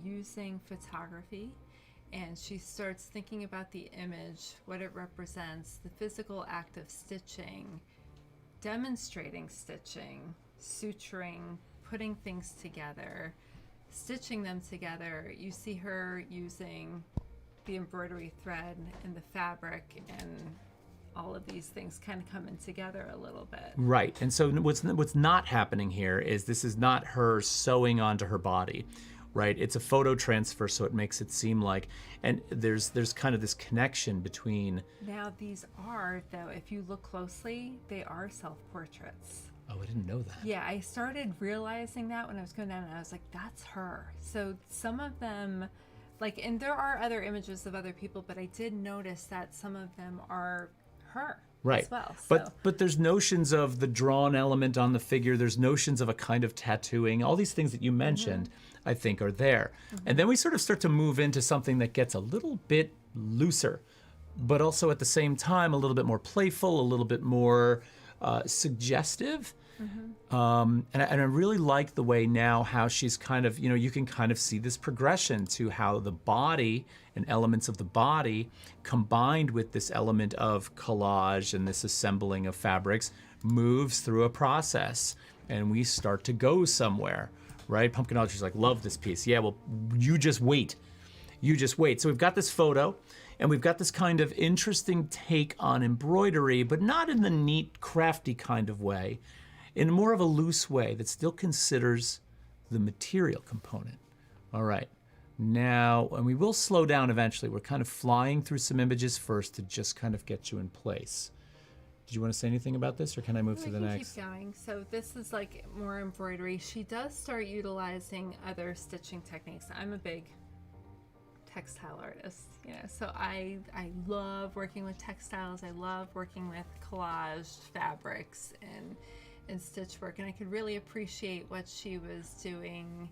using photography and she starts thinking about the image, what it represents, the physical act of stitching, demonstrating stitching, suturing, putting things together, stitching them together. You see her using the embroidery thread and the fabric, and all of these things kind of coming together a little bit. Right. And so what's not happening here is this is not her sewing onto her body, right? It's a photo transfer, so it makes it seem like, and there's kind of this connection between. Now these are, though, if you look closely, they are self-portraits. Oh, I didn't know that. Yeah, I started realizing that when I was going down, and I was like, that's her. So some of them, like, and there are other images of other people, but I did notice that some of them are her Right. as well. So. But there's notions of the drawn element on the figure. There's notions of a kind of tattooing. All these things that you mentioned, I think, are there. And then we sort of start to move into something that gets a little bit looser, but also at the same time a little bit more playful, a little bit more suggestive. And I really like the way now how she's kind of, you can kind of see this progression to how the body and elements of the body combined with this element of collage and this assembling of fabrics moves through a process, and we start to go somewhere, right? Pumpkinology's like, love this piece. Yeah, well, you just wait. You just wait. So we've got this photo, and we've got this kind of interesting take on embroidery, but not in the neat, crafty kind of way, in more of a loose way that still considers the material component. All right. Now, and we will slow down eventually. We're kind of flying through some images first to just kind of get you in place. Did you want to say anything about this, or can I move to the next? Keep going. So this is like more embroidery. She does start utilizing other stitching techniques. I'm a big textile artist, so I love working with textiles. I love working with collaged fabrics and stitch work, and I could really appreciate what she was doing.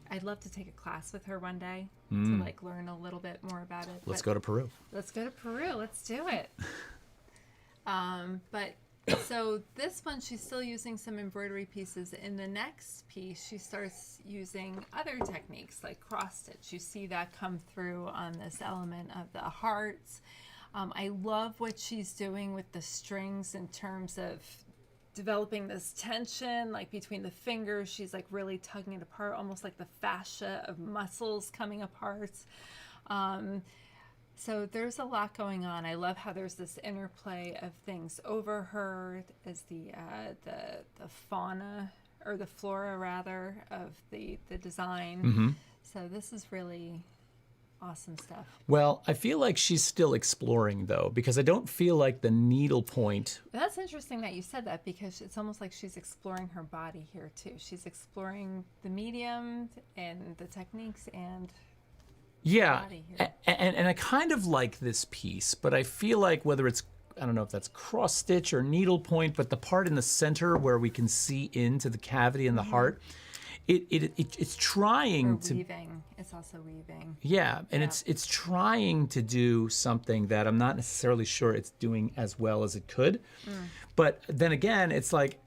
I'd love to take a class with her one day to like learn a little bit more about it. Let's go to Peru. Let's go to Peru. Let's do it. But so this one, she's still using some embroidery pieces. In the next piece, she starts using other techniques like cross stitch. You see that come through on this element of the hearts. I love what she's doing with the strings in terms of developing this tension, like between the fingers. She's like really tugging it apart, almost like the fascia of muscles coming apart. So there's a lot going on. I love how there's this interplay of things over her as the fauna, or the flora rather, of the design. So this is really awesome stuff. Well, I feel like she's still exploring, though, because I don't feel like the needle point. That's interesting that you said that, because it's almost like she's exploring her body here too. She's exploring the medium and the techniques and yeah, body here. And I kind of like this piece, but I feel like whether it's, I don't know if that's cross stitch or needle point, but the part in the center where we can see into the cavity in the heart, it's trying to weaving. It's also weaving. Yeah, and it's trying to do something that I'm not necessarily sure it's doing as well as it could. But then again, it's like,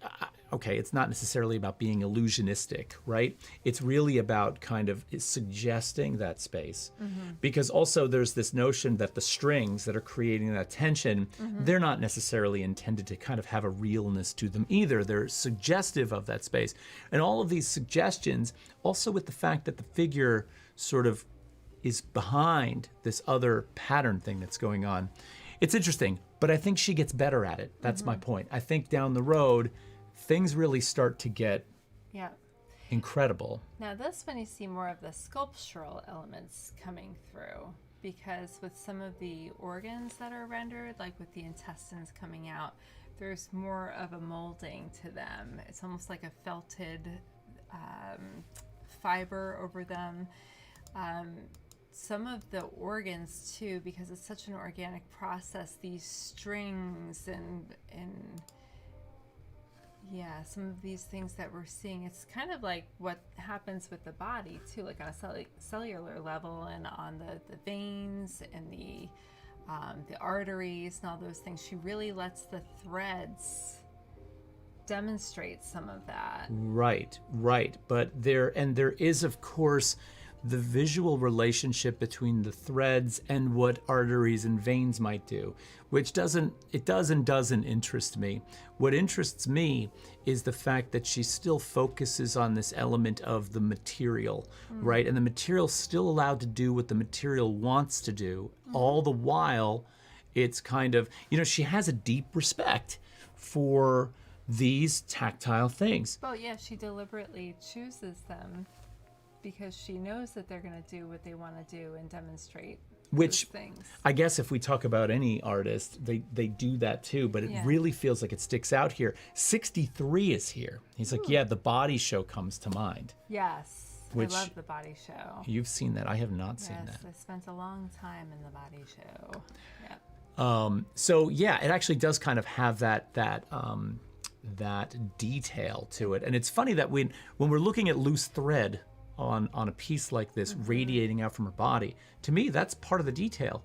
okay, it's not necessarily about being illusionistic, right? It's really about kind of suggesting that space. Because also there's this notion that the strings that are creating that tension, they're not necessarily intended to kind of have a realness to them either. They're suggestive of that space. And all of these suggestions, also with the fact that the figure sort of is behind this other pattern thing that's going on. It's interesting, but I think she gets better at it. That's my point. I think down the road, things really start to get incredible. Now this one, you see more of the sculptural elements coming through, because with some of the organs that are rendered, like with the intestines coming out, there's more of a molding to them. It's almost like a felted fiber over them. Some of the organs too, because it's such an organic process, these strings and yeah, some of these things that we're seeing, it's kind of like what happens with the body too, like on a cellular level, and on the veins and the arteries and all those things. She really lets the threads demonstrate some of that. Right. But there is, of course, the visual relationship between the threads and what arteries and veins might do, which does and doesn't interest me. What interests me is the fact that she still focuses on this element of the material, right? And the material's still allowed to do what the material wants to do, all the while it's kind of, she has a deep respect for these tactile things. Well, yeah, she deliberately chooses them because she knows that they're going to do what they want to do and demonstrate Which those things. I guess if we talk about any artist, they do that too, but it really feels like it sticks out here. 63 is here. He's like, yeah, the body show comes to mind. Yes, Which- I love the body show. You've seen that. I have not seen Yes, that. I spent a long time in the body show. Yeah. So yeah, it actually does kind of have that detail to it. And it's funny that when we're looking at loose thread on a piece like this radiating out from her body, to me that's part of the detail.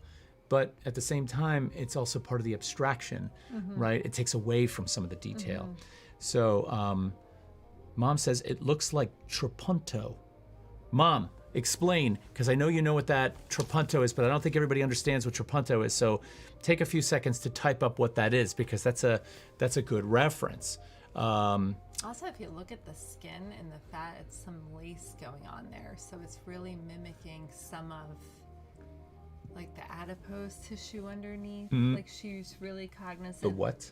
But at the same time, it's also part of the abstraction, right? It takes away from some of the detail. So Mom says it looks like trapunto. Mom, explain, because I know you know what that trapunto is, but I don't think everybody understands what trapunto is. So take a few seconds to type up what that is, because that's a good reference. Also, if you look at the skin and the fat, it's some lace going on there. So it's really mimicking some of like the adipose tissue underneath. Like she's really cognizant. The what?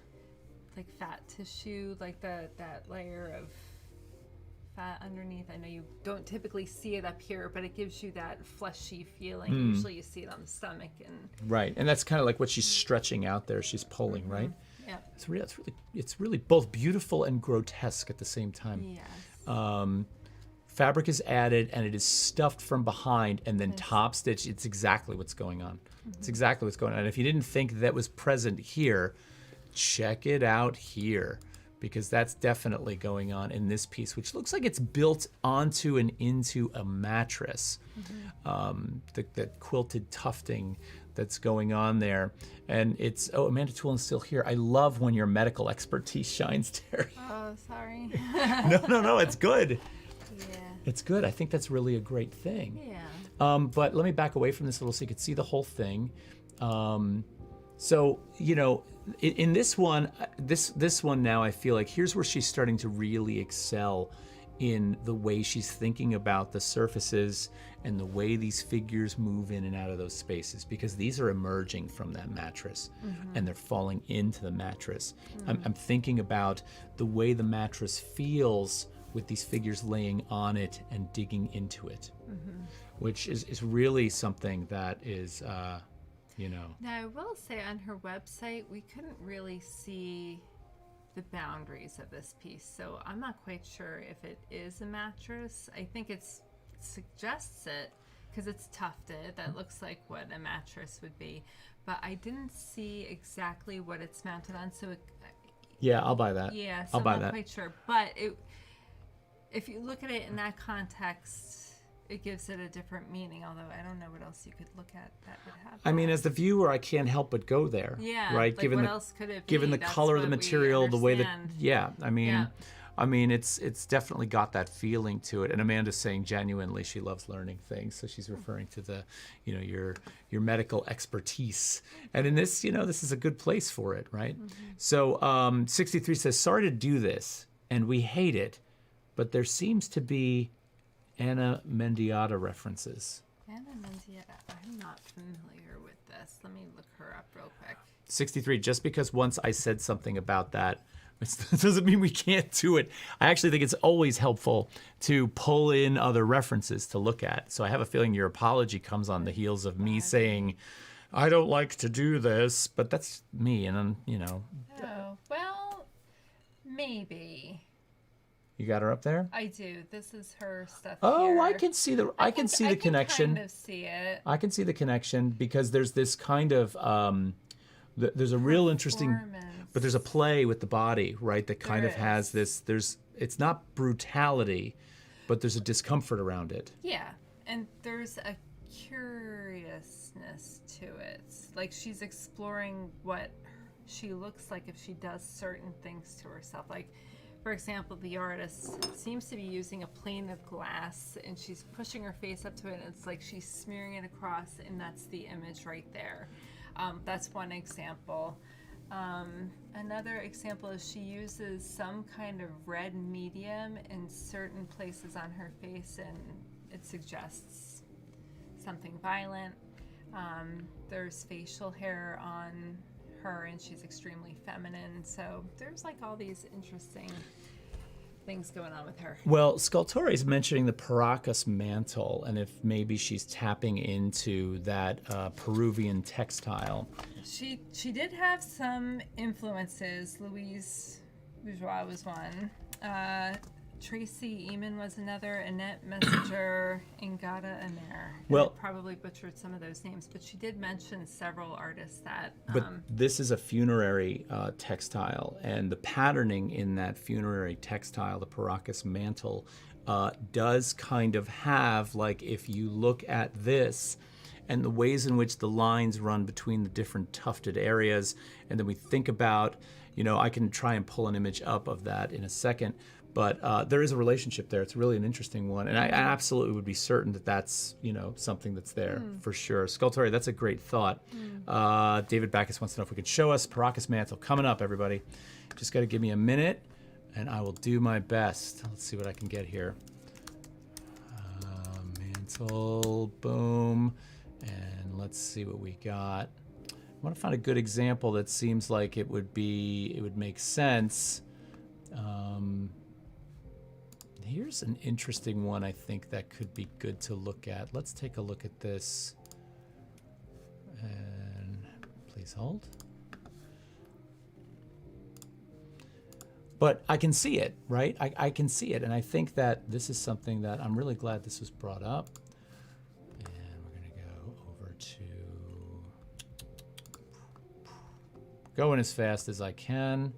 Like fat tissue, like that layer of fat underneath. I know you don't typically see it up here, but it gives you that fleshy feeling. Usually you see it on the stomach and Right, and that's kind of like what she's stretching out there. She's pulling, right? yeah. It's really both beautiful and grotesque at the same time. Yes. Fabric is added and it is stuffed from behind and then top stitched. It's exactly what's going on. It's exactly what's going on. And if you didn't think that was present here, check it out here, because that's definitely going on in this piece, which looks like it's built onto and into a mattress. That quilted tufting that's going on there. And it's, Amanda Toolin's still here. I love when your medical expertise shines, Terry. Oh, sorry. No, it's good. Yeah. It's good. I think that's really a great thing. Yeah. But let me back away from this a little so you can see the whole thing. So, in this one, this one now, I feel like here's where she's starting to really excel in the way she's thinking about the surfaces and the way these figures move in and out of those spaces, because these are emerging from that mattress and they're falling into the mattress. I'm thinking about the way the mattress feels with these figures laying on it and digging into it, which is really something that is, Now, I will say on her website, we couldn't really see the boundaries of this piece. So I'm not quite sure if it is a mattress. I think it suggests it because it's tufted. That looks like what a mattress would be. But I didn't see exactly what it's mounted on. So yeah, I'll buy that. yeah, so I'll buy I'm not that. quite sure. But if you look at it in that context, it gives it a different meaning, although I don't know what else you could look at that would have I mean, that. as the viewer, I can't help but go there. Yeah, Right. like what else could it be? Given the That's color of the what we material, the way that, understand. yeah. Yeah. I mean, it's definitely got that feeling to it. And Amanda's saying genuinely she loves learning things, so she's referring to the, your medical expertise. And in this, this is a good place for it, right? So 63 says, sorry to do this, and we hate it, but there seems to be Ana Mendieta references. Ana Mendieta. I'm not familiar with this. Let me look her up real quick. 63, just because once I said something about that, it doesn't mean we can't do it. I actually think it's always helpful to pull in other references to look at. So I have a feeling your apology comes on the heels of me saying, I don't like to do this, but that's me. And Oh, well, maybe. you got her up there? I do. This is her stuff Oh, here. I can see the connection. I kind of see it. I can see the connection because there's this kind of there's a real interesting, Performance. but there's a play with the body, right? That kind There of has this. It's not brutality, but there's a discomfort around it. Yeah, and there's a curiousness to it. Like she's exploring what she looks like if she does certain things to herself. Like For example, the artist seems to be using a plane of glass and she's pushing her face up to it, and it's like she's smearing it across, and that's the image right there. That's one example. Another example is she uses some kind of red medium in certain places on her face, and it suggests something violent. There's facial hair on her, and she's extremely feminine. So there's like all these interesting things going on with her. Well, Scultore is mentioning the Caracas Mantle, and if maybe she's tapping into that Peruvian textile. She did have some influences. Louise Bourgeois was one. Tracy Eamon was another. Annette Messenger, Ingata Amer. Well, I probably butchered some of those names, but she did mention several artists that. But this is a funerary textile, and the patterning in that funerary textile, the Caracas Mantle, does kind of have, like, if you look at this and the ways in which the lines run between the different tufted areas, and then we think about, I can try and pull an image up of that in a second, but there is a relationship there. It's really an interesting one, and I absolutely would be certain that that's, something that's there for sure. Scultore, that's a great thought. David Backus wants to know if we could show us Caracas Mantle. Coming up, everybody. Just got to give me a minute, and I will do my best. Let's see what I can get here. Mantle, boom, and let's see what we got. I want to find a good example that seems like it would make sense. Here's an interesting one I think that could be good to look at. Let's take a look at this. And please hold. But I can see it, right? I can see it. And I think that this is something that I'm really glad this was brought up. And we're going to go over to going as fast as I can.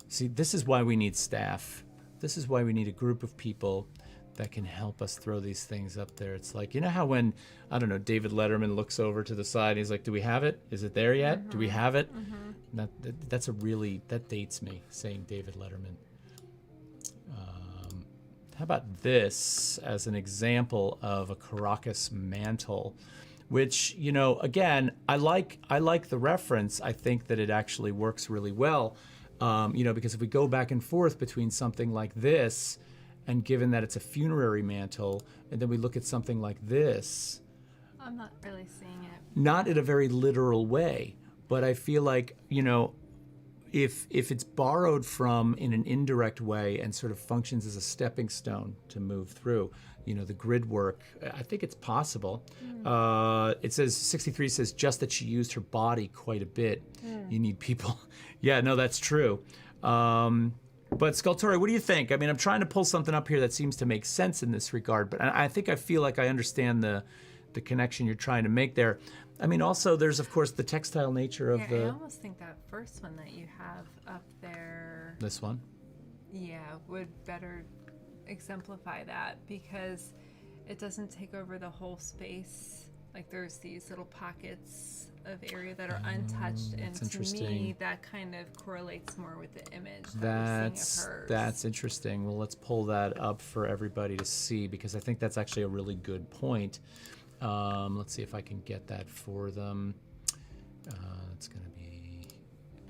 See, this is why we need staff. This is why we need a group of people that can help us throw these things up there. It's like, how when, I don't know, David Letterman looks over to the side and he's like, do we have it? Is it there yet? Do we have it? That dates me, saying David Letterman. How about this as an example of a Caracas Mantle, which, again, I like the reference. I think that it actually works really well. Because if we go back and forth between something like this, and given that it's a funerary mantle, and then we look at something like this. I'm not really seeing it. Not in a very literal way, but I feel like, if it's borrowed from in an indirect way and sort of functions as a stepping stone to move through, the grid work, I think it's possible. It says, 63 says, just that she used her body quite a bit. You need people. Yeah, no, that's true. But Scultore, what do you think? I mean, I'm trying to pull something up here that seems to make sense in this regard, but I feel like I understand the connection you're trying to make there. I mean, also, there's, of course, the textile nature of I almost think that first one that you have up there. This one? Yeah, would better exemplify that, because it doesn't take over the whole space. Like, there's these little pockets of area that are untouched, and to me, that kind of correlates more with the image that we're seeing of hers. That's interesting. Well, let's pull that up for everybody to see, because I think that's actually a really good point. Let's see if I can get that for them. It's going to be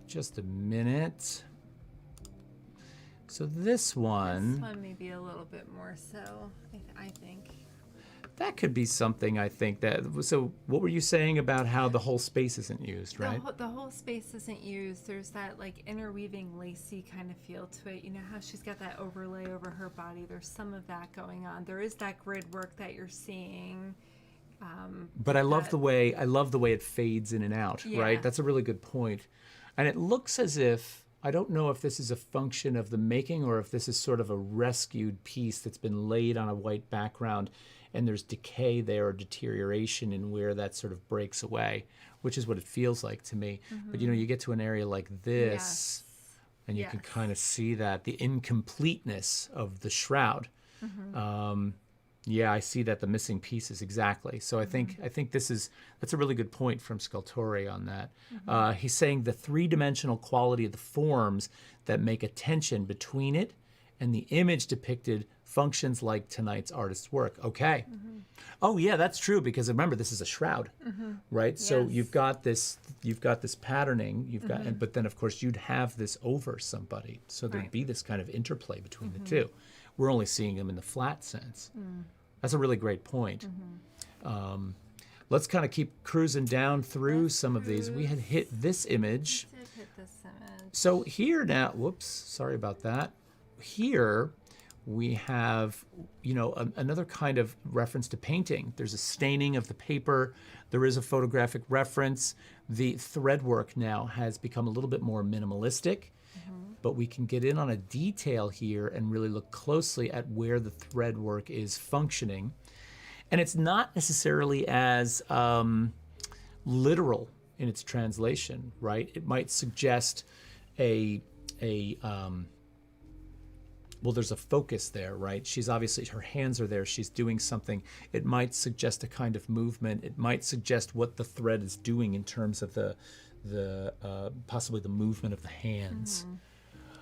just a minute. So this one may be a little bit more so, I think. That could be something, I think. So what were you saying about how the whole space isn't used, right? The whole space isn't used. There's that, like, interweaving lacy kind of feel to it. You know how she's got that overlay over her body? There's some of that going on. There is that grid work that you're seeing. But I love the way it fades in and out, right? That's a really good point. And it looks as if, I don't know if this is a function of the making or if this is sort of a rescued piece that's been laid on a white background and there's decay there or deterioration in where that sort of breaks away, which is what it feels like to me. But you get to an area like this and you can kind of see that, the incompleteness of the shroud. Yeah, I see that, the missing pieces, exactly. So I think that's a really good point from Scultore on that. He's saying the three-dimensional quality of the forms that make a tension between it and the image depicted functions like tonight's artist's work. Okay. Oh yeah, that's true, because remember, this is a shroud, right? So Yes. you've got this patterning, but then of course you'd have this over somebody, so there'd Right. be this kind of interplay between the two. We're only seeing them in the flat sense. That's a really great point. Let's kind of keep cruising down through some of these. We had hit this image. Did hit this image. So here now, whoops, sorry about that. Here we have, another kind of reference to painting. There's a staining of the paper. There is a photographic reference. The thread work now has become a little bit more minimalistic, but we can get in on a detail here and really look closely at where the thread work is functioning. And it's not necessarily as literal in its translation, right? It might suggest well, there's a focus there, right? She's obviously, her hands are there, she's doing something. It might suggest a kind of movement. It might suggest what the thread is doing in terms of the possibly the movement of the hands.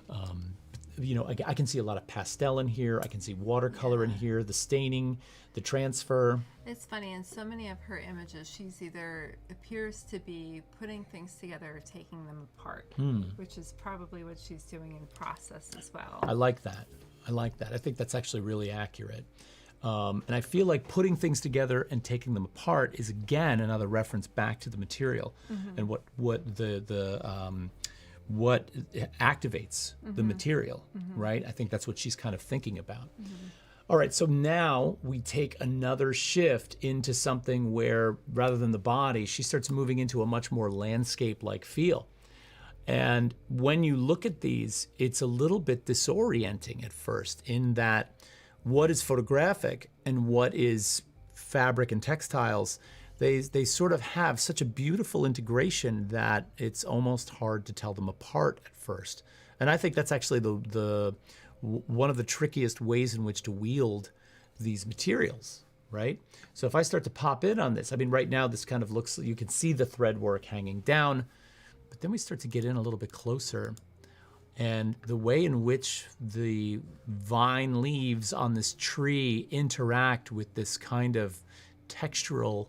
I can see a lot of pastel in here. I can see watercolor in here, the staining, the transfer. It's funny, in so many of her images, she's either appears to be putting things together or taking them apart, which is probably what she's doing in process as well. I like that. I think that's actually really accurate. And I feel like putting things together and taking them apart is, again, another reference back to the material and what activates the material, right? I think that's what she's kind of thinking about. All right, so now we take another shift into something where, rather than the body, she starts moving into a much more landscape-like feel. And when you look at these, it's a little bit disorienting at first, in that what is photographic and what is fabric and textiles, they sort of have such a beautiful integration that it's almost hard to tell them apart at first. And I think that's actually the one of the trickiest ways in which to wield these materials, right? So if I start to pop in on this, I mean, right now this kind of looks, you can see the thread work hanging down, but then we start to get in a little bit closer. And the way in which the vine leaves on this tree interact with this kind of textural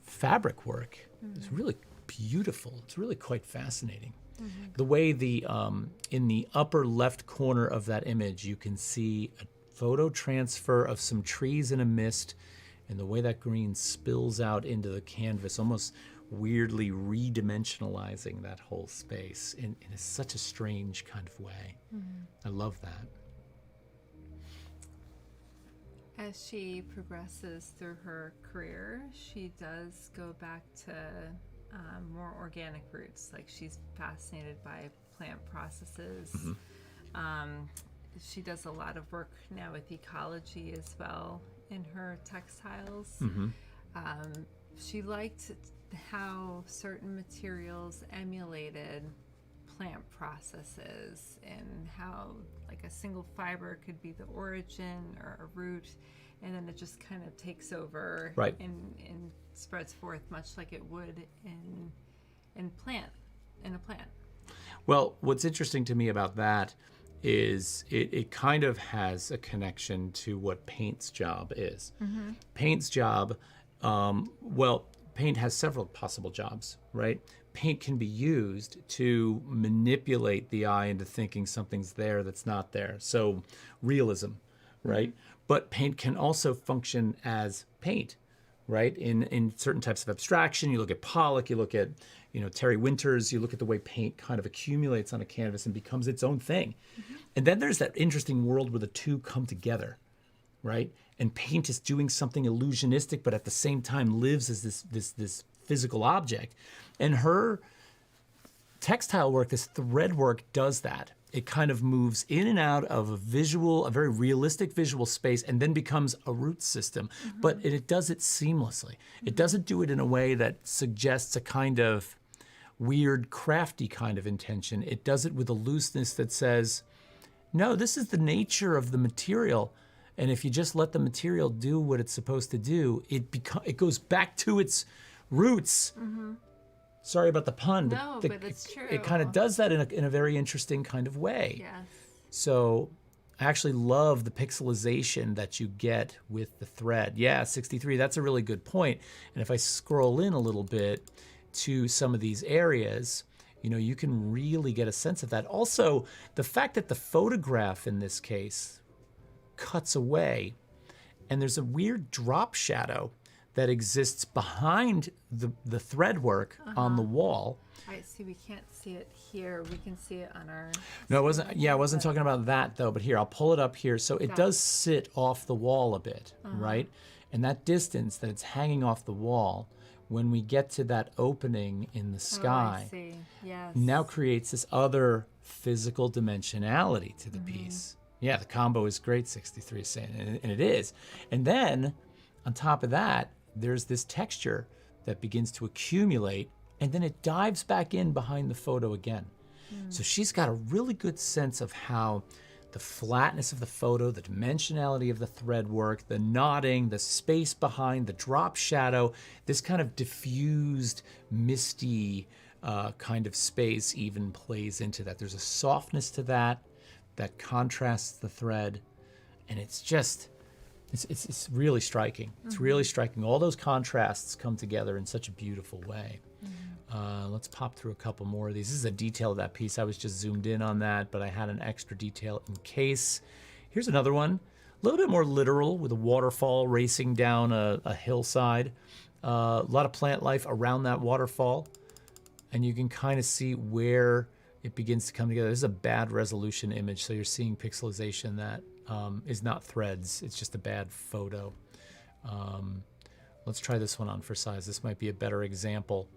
fabric work is really beautiful. It's really quite fascinating. The way in the upper left corner of that image, you can see a photo transfer of some trees in a mist, and the way that green spills out into the canvas, almost weirdly redimensionalizing that whole space in such a strange kind of way. I love that. As she progresses through her career, she does go back to more organic roots. Like, she's fascinated by plant processes. She does a lot of work now with ecology as well in her textiles. She liked how certain materials emulated plant processes, and how like a single fiber could be the origin or a root, and then it just kind of takes over, right, and spreads forth much like it would in a plant. Well, what's interesting to me about that is it kind of has a connection to what paint's job is. Paint's job, paint has several possible jobs, right? Paint can be used to manipulate the eye into thinking something's there that's not there. So realism, right? But paint can also function as paint, right? In certain types of abstraction, you look at Pollock, you look at, Terry Winters, you look at the way paint kind of accumulates on a canvas and becomes its own thing. And then there's that interesting world where the two come together, right? And paint is doing something illusionistic, but at the same time lives as this physical object. And her textile work, this thread work, does that. It kind of moves in and out of a very realistic visual space, and then becomes a root system. But it does it seamlessly. It doesn't do it in a way that suggests a kind of weird, crafty kind of intention. It does it with a looseness that says, no, this is the nature of the material. And if you just let the material do what it's supposed to do, it goes back to its roots. Sorry about the pun. No, but it's true. It kind of does that in a very interesting kind of way. Yes. So I actually love the pixelization that you get with the thread. Yeah, 63, that's a really good point. And if I scroll in a little bit to some of these areas, you know, you can really get a sense of that. Also, the fact that the photograph in this case cuts away and there's a weird drop shadow that exists behind the thread work on the wall. All right, see, we can't see it here. We can see it on our... No, it wasn't. Yeah, I wasn't talking about that though. But here, I'll pull it up here. So it does sit off the wall a bit, right? And that distance that it's hanging off the wall, when we get to that opening in the sky, I see. Yes. now creates this other physical dimensionality to the piece. Yeah, the combo is great, 63 is saying, and it is. And then on top of that, there's this texture that begins to accumulate, and then it dives back in behind the photo again. So she's got a really good sense of how the flatness of the photo, the dimensionality of the thread work, the knotting, the space behind, the drop shadow, this kind of diffused, misty kind of space even plays into that. There's a softness to that contrasts the thread, and it's just, it's really striking. It's really striking. All those contrasts come together in such a beautiful way. Let's pop through a couple more of these. This is a detail of that piece. I was just zoomed in on that, but I had an extra detail in case. Here's another one, a little bit more literal with a waterfall racing down a hillside. A lot of plant life around that waterfall, and you can kind of see where it begins to come together. This is a bad resolution image, so you're seeing pixelization that is not threads. It's just a bad photo. Let's try this one on for size. This might be a better example.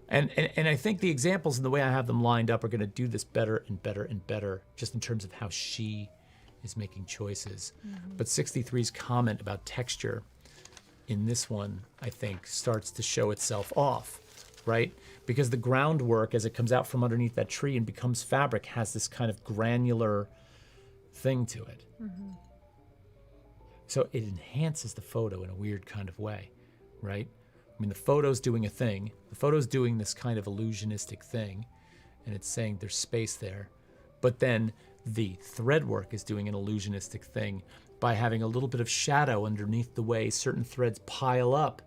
And I think the examples and the way I have them lined up are going to do this better and better and better, just in terms of how she is making choices. But 63's comment about texture in this one, I think, starts to show itself off, right? Because the groundwork, as it comes out from underneath that tree and becomes fabric, has this kind of granular thing to it. So it enhances the photo in a weird kind of way, right? I mean, the photo's doing a thing. The photo's doing this kind of illusionistic thing, and it's saying there's space there. But then the thread work is doing an illusionistic thing by having a little bit of shadow underneath the way certain threads pile up,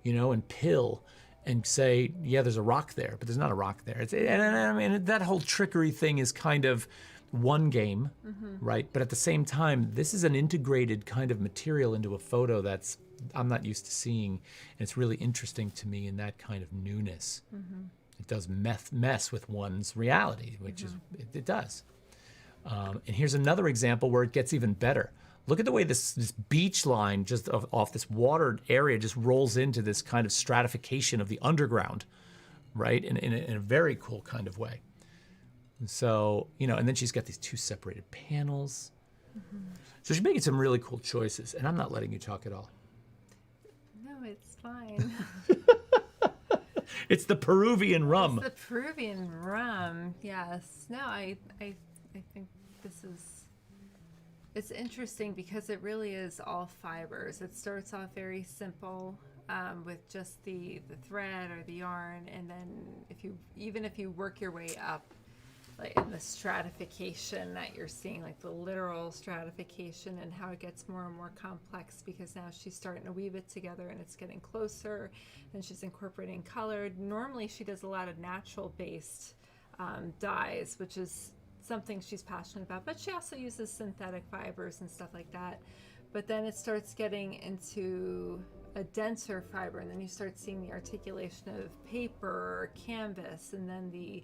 you know, and pill and say, yeah, there's a rock there, but there's not a rock there. And I mean, that whole trickery thing is kind of one game, right? But at the same time, this is an integrated kind of material into a photo that's I'm not used to seeing, and it's really interesting to me in that kind of newness. It does mess with one's reality, which is it does. And here's another example where it gets even better. Look at the way this beach line just off this watered area just rolls into this kind of stratification of the underground, right? In a very cool kind of way. So, you know, and then she's got these two separated panels. So she's making some really cool choices, and I'm not letting you talk at all. No, it's fine. It's the Peruvian rum. It's the Peruvian rum, yes. No, I think this is, it's interesting because it really is all fibers. It starts off very simple with just the thread or the yarn, and then even if you work your way up, like in the stratification that you're seeing, like the literal stratification, and how it gets more and more complex because now she's starting to weave it together and it's getting closer, and she's incorporating color. Normally she does a lot of natural based dyes, which is something she's passionate about, but she also uses synthetic fibers and stuff like that. But then it starts getting into a denser fiber, and then you start seeing the articulation of paper or canvas, and then the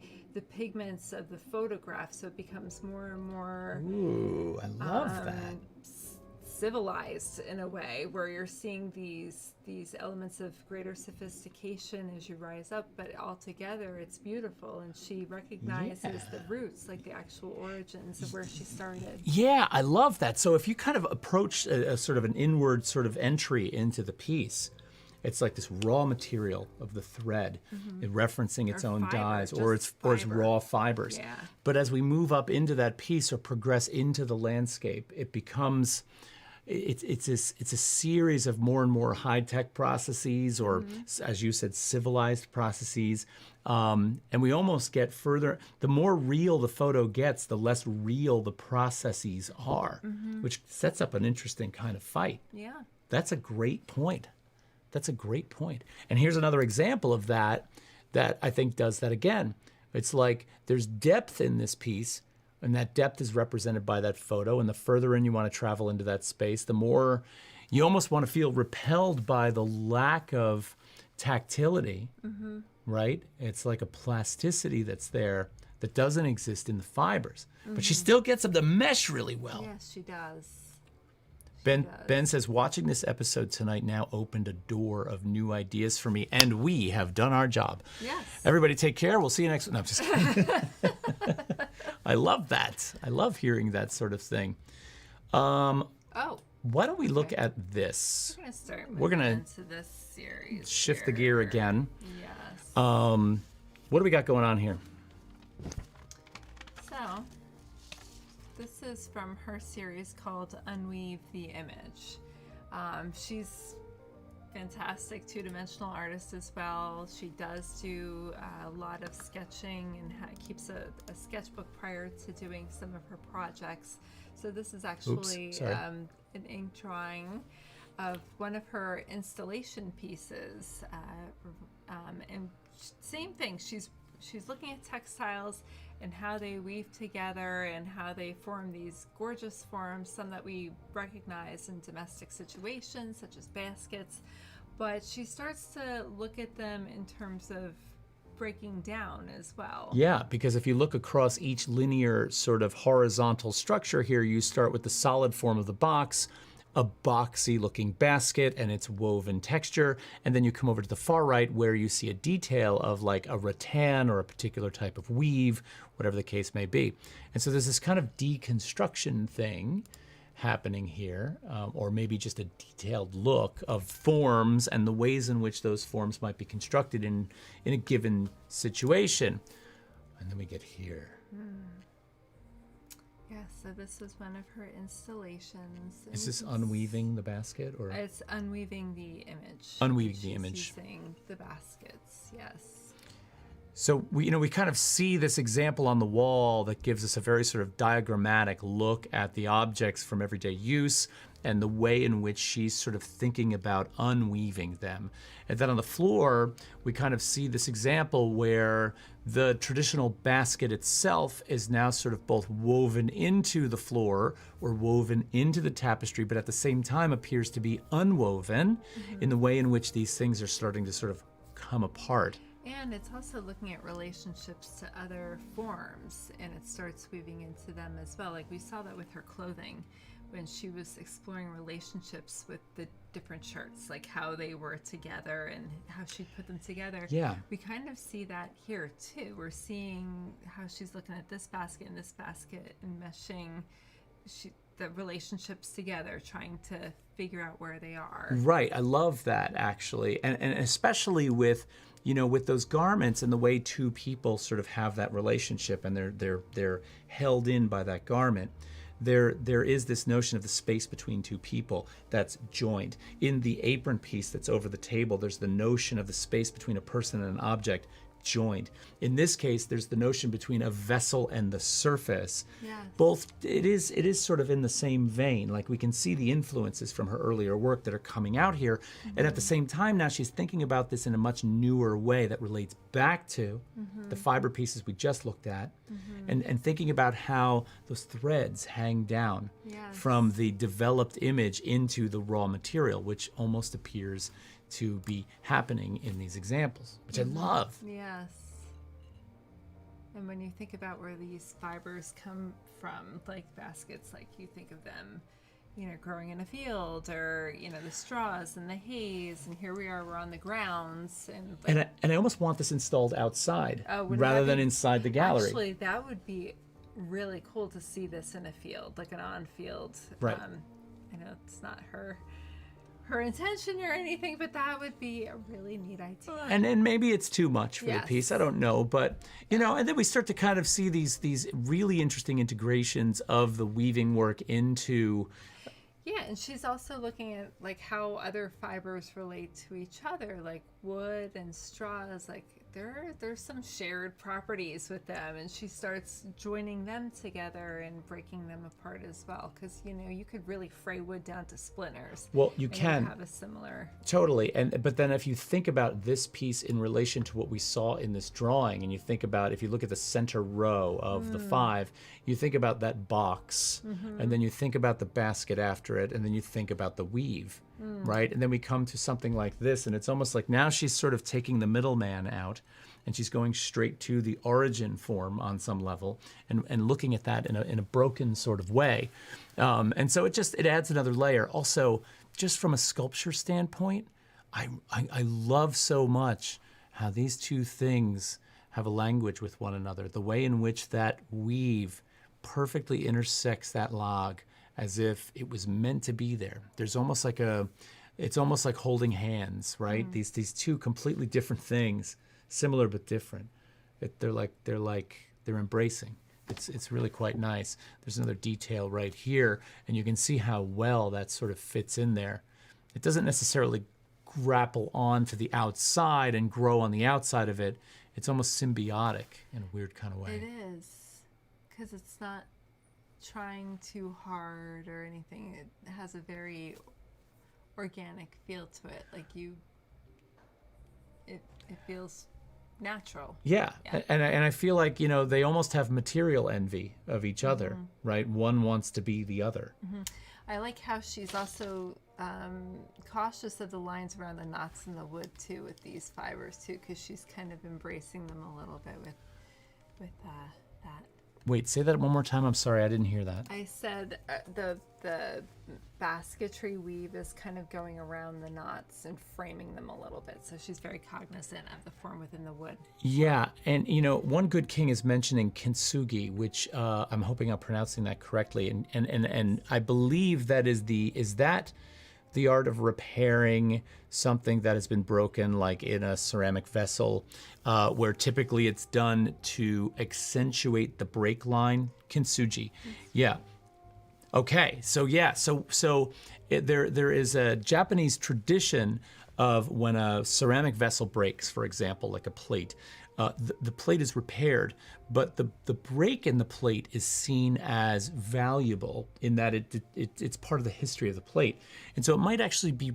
pigments of the photograph, so it becomes more and more Ooh, I love that. Civilized in a way, where you're seeing these elements of greater sophistication as you rise up, but altogether it's beautiful, and she recognizes the roots, like the actual origins of where she started. Yeah, I love that. So if you kind of approach a sort of an inward sort of entry into the piece, it's like this raw material of the thread, referencing its own dyes or its raw fibers. Yeah. But as we move up into that piece or progress into the landscape, it becomes, it's a series of more and more high-tech processes, or as you said, civilized processes. And we almost get further, the more real the photo gets, the less real the processes are, which sets up an interesting kind of fight. Yeah. That's a great point. That's a great point. And here's another example of that I think does that again. It's like there's depth in this piece, and that depth is represented by that photo. And the further in you want to travel into that space, the more you almost want to feel repelled by the lack of tactility, right? It's like a plasticity that's there that doesn't exist in the fibers. But she still gets them to mesh really well. Yes, she does. Ben says, watching this episode tonight now opened a door of new ideas for me, and we have done our job. Yes. Everybody take care. We'll see you next. No, I'm just kidding. I love that. I love hearing that sort of thing. Why don't we look at this? We're going to start We're gonna into this series. Shift the gear again. Yes. What do we got going on here? So, this is from her series called Unweave the Image. She's fantastic two-dimensional artist as well. She does do a lot of sketching and keeps a sketchbook prior to doing some of her projects. So this is actually an ink drawing of one of her installation pieces. And same thing, she's looking at textiles and how they weave together and how they form these gorgeous forms, some that we recognize in domestic situations, such as baskets. But she starts to look at them in terms of breaking down as well. Yeah, because if you look across each linear sort of horizontal structure here, you start with the solid form of the box, a boxy looking basket and its woven texture, and then you come over to the far right where you see a detail of like a rattan or a particular type of weave, whatever the case may be. And so there's this kind of deconstruction thing happening here, or maybe just a detailed look of forms and the ways in which those forms might be constructed in a given situation. And then we get here. Yeah, so this is one of her installations. Is this unweaving the basket, or? It's unweaving the image. Unweaving the image. Using the baskets, yes. So we kind of see this example on the wall that gives us a very sort of diagrammatic look at the objects from everyday use and the way in which she's sort of thinking about unweaving them. And then on the floor, we kind of see this example where the traditional basket itself is now sort of both woven into the floor or woven into the tapestry, but at the same time appears to be unwoven in the way in which these things are starting to sort of come apart. And it's also looking at relationships to other forms, and it starts weaving into them as well. Like we saw that with her clothing when she was exploring relationships with the different shirts, like how they were together and how she put them together. Yeah. We kind of see that here too. We're seeing how she's looking at this basket and this basket and meshing the relationships together, trying to figure out where they are. Right. I love that, actually. And especially with those garments and the way two people sort of have that relationship and they're held in by that garment. There is this notion of the space between two people that's joined. In the apron piece that's over the table, there's the notion of the space between a person and an object joined. In this case, there's the notion between a vessel and the surface. Yes. Both, it is sort of in the same vein. Like we can see the influences from her earlier work that are coming out here. And at the same time now she's thinking about this in a much newer way that relates back to the fiber pieces we just looked at and thinking about how those threads hang down from the developed image into the raw material, which almost appears to be happening in these examples, which I love. Yes. And when you think about where these fibers come from, like baskets, like you think of them, growing in a field, or the straws and the haze, and here we are, we're on the grounds, and I almost want this installed outside wouldn't rather that than be- inside the gallery. Actually, that would be really cool to see this in a field, like an on-field. Right. I know it's not her intention or anything, but that would be a really neat idea. And maybe it's too much for the Yes. piece. I don't know, but and then we start to kind of see these really interesting integrations of the weaving work into Yeah, and she's also looking at like how other fibers relate to each other, like wood and straws. Like there's some shared properties with them, and she starts joining them together and breaking them apart as well. Because you could really fray wood down to splinters. Well, you and can have a similar. Totally. But then if you think about this piece in relation to what we saw in this drawing, and you think about, if you look at the center row of the 5, you think about that box, and then you think about the basket after it, and then you think about the weave, right? And then we come to something like this, and it's almost like now she's sort of taking the middleman out, and she's going straight to the origin form on some level, and looking at that in a broken sort of way. And so it adds another layer. Also, just from a sculpture standpoint, I love so much how these two things have a language with one another. The way in which that weave perfectly intersects that log as if it was meant to be there. There's almost like it's almost like holding hands, right? These two completely different things, similar but different. They're embracing. It's really quite nice. There's another detail right here, and you can see how well that sort of fits in there. It doesn't necessarily grapple onto the outside and grow on the outside of it. It's almost symbiotic in a weird kind of way. It is, because it's not trying too hard or anything. It has a very organic feel to it. Like it feels natural. Yeah. And I feel like, they almost have material envy of each other, right? One wants to be the other. I like how she's also cautious of the lines around the knots in the wood too, with these fibers too, because she's kind of embracing them a little bit with that. Wait, say that one more time. I'm sorry, I didn't hear that. I said the basketry weave is kind of going around the knots and framing them a little bit, so she's very cognizant of the form within the wood. Yeah, and One Good King is mentioning kintsugi, which I'm hoping I'm pronouncing that correctly, and I believe that is the art of repairing something that has been broken, like in a ceramic vessel, where typically it's done to accentuate the break line. Kintsugi, yeah. Okay, so there is a Japanese tradition of when a ceramic vessel breaks, for example, like a plate. The plate is repaired, but the break in the plate is seen as valuable in that it's part of the history of the plate. And so it might actually be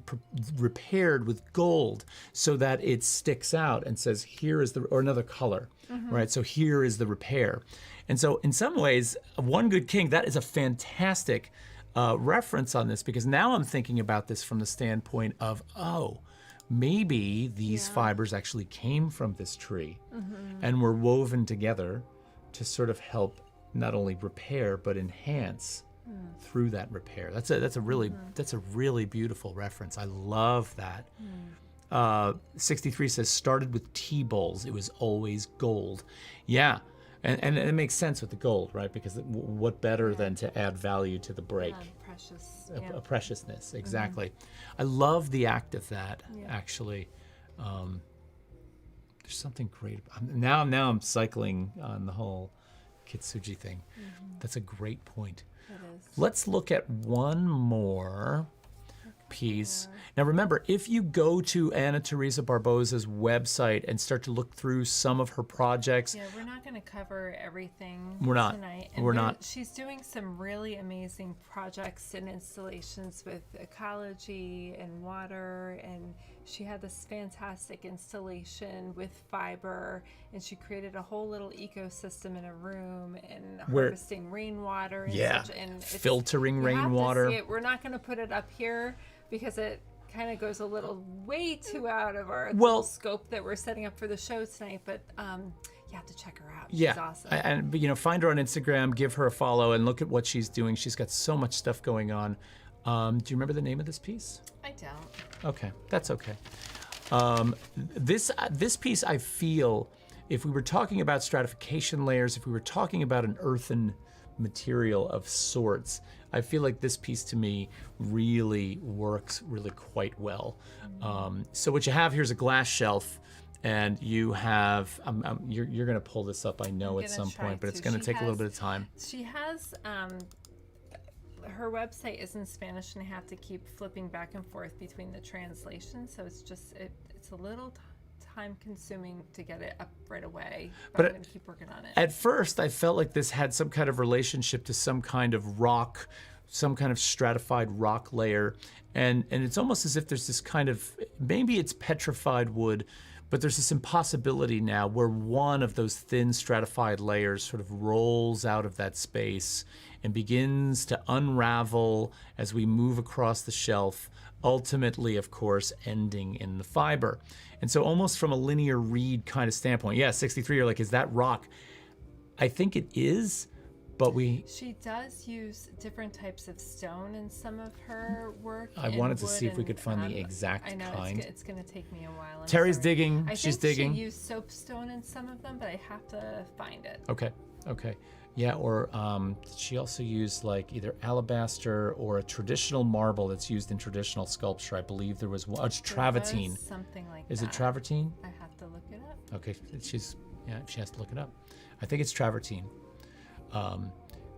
repaired with gold so that it sticks out and says, here is or another color, right? So here is the repair. And so in some ways, One Good King, that is a fantastic reference on this, because now I'm thinking about this from the standpoint of, maybe these fibers actually came from this tree and were woven together to sort of help not only repair but enhance through that repair. That's a really beautiful reference. I love that. 63 says, started with tea bowls. It was always gold. Yeah. And it makes sense with the gold, right? Because what better than to add value to the break? Precious. A preciousness, exactly. I love the act of that, actually. There's something great. Now I'm cycling on the whole kintsugi thing. That's a great point. It is. Let's look at one more piece. Now remember, if you go to Ana Teresa Barboza's website and start to look through some of her projects. Yeah, we're not going to cover everything tonight. And not. She's doing some really amazing projects and installations with ecology and water, and she had this fantastic installation with fiber, and she created a whole little ecosystem in a room and harvesting rainwater and filtering rainwater. We're not going to put it up here because it kind of goes a little way too out of our scope that we're setting up for the show tonight, but you have to check her out. She's awesome. And find her on Instagram, give her a follow, and look at what she's doing. She's got so much stuff going on. Do you remember the name of this piece? I don't. Okay, that's okay. This piece, I feel, if we were talking about stratification layers, if we were talking about an earthen material of sorts, I feel like this piece to me really works really quite well. So what you have here is a glass shelf, and you have, you're going to pull this up, I know, at some point, but it's going to take a little bit of time. She has her website is in Spanish, and I have to keep flipping back and forth between the translations. So it's just it's a little time consuming to get it up right away. But I'm going to keep working on it. At first, I felt like this had some kind of relationship to some kind of rock, some kind of stratified rock layer, and it's almost as if there's this kind of, maybe it's petrified wood, but there's this impossibility now where one of those thin stratified layers sort of rolls out of that space and begins to unravel as we move across the shelf, ultimately, of course, ending in the fiber. And so almost from a linear read kind of standpoint, yeah, 63, you're like, is that rock? I think it is, but She does use different types of stone in some of her work. I wanted to see if we could find the exact I know, kind. It's going to take me a while. Terry's digging. She's digging. I think she used soapstone in some of them, but I have to find it. Okay. Yeah, or she also used like either alabaster or a traditional marble that's used in traditional sculpture. I believe there was one. It's travertine. Something like Is that. It travertine? I have to look it up. Okay, she has to look it up. I think it's travertine.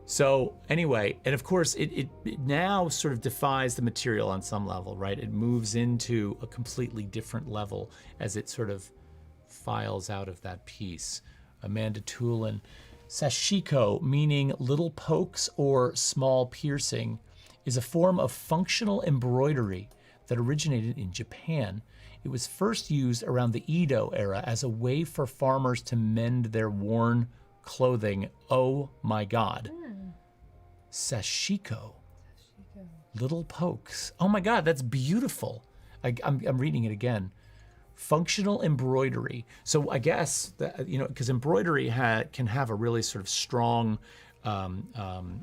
So anyway, and of course it now sort of defies the material on some level, right? It moves into a completely different level as it sort of files out of that piece. Amanda Tulin, sashiko, meaning little pokes or small piercing, is a form of functional embroidery that originated in Japan. It was first used around the Edo era as a way for farmers to mend their worn clothing. Oh my God. Sashiko. Little pokes. Oh my God, that's beautiful. I'm reading it again. Functional embroidery. So I guess that, because embroidery can have a really sort of strong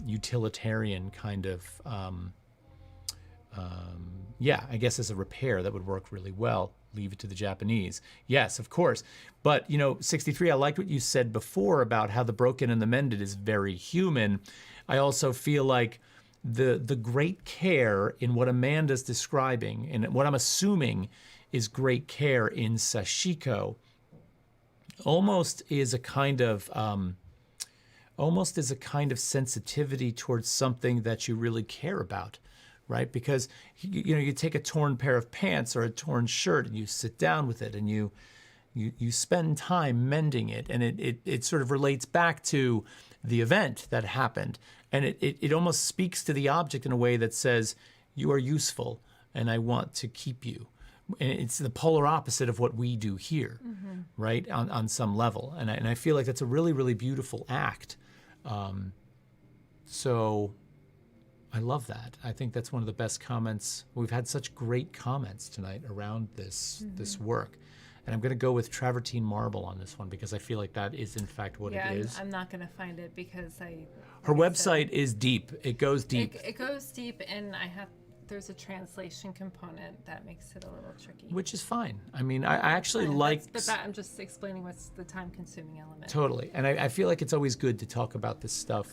utilitarian kind of, I guess as a repair that would work really well. Leave it to the Japanese. Yes, of course. But, 63, I liked what you said before about how the broken and the mended is very human. I also feel like the great care in what Amanda's describing, and what I'm assuming is great care in sashiko, almost is a kind of sensitivity towards something that you really care about, right? Because you take a torn pair of pants or a torn shirt and you sit down with it and you spend time mending it, and it sort of relates back to the event that happened, and it almost speaks to the object in a way that says, you are useful and I want to keep you. And it's the polar opposite of what we do here, right? On some level, and I feel like that's a really, really beautiful act. So I love that. I think that's one of the best comments. We've had such great comments tonight around this work. And I'm going to go with travertine marble on this one because I feel like that is in fact what it is. I'm not going to find it because her website is deep. It goes deep. It goes deep, and there's a translation component that makes it a little tricky. Which is fine. I mean, I actually like... But I'm just explaining what's the time-consuming element. Totally. And I feel like it's always good to talk about this stuff,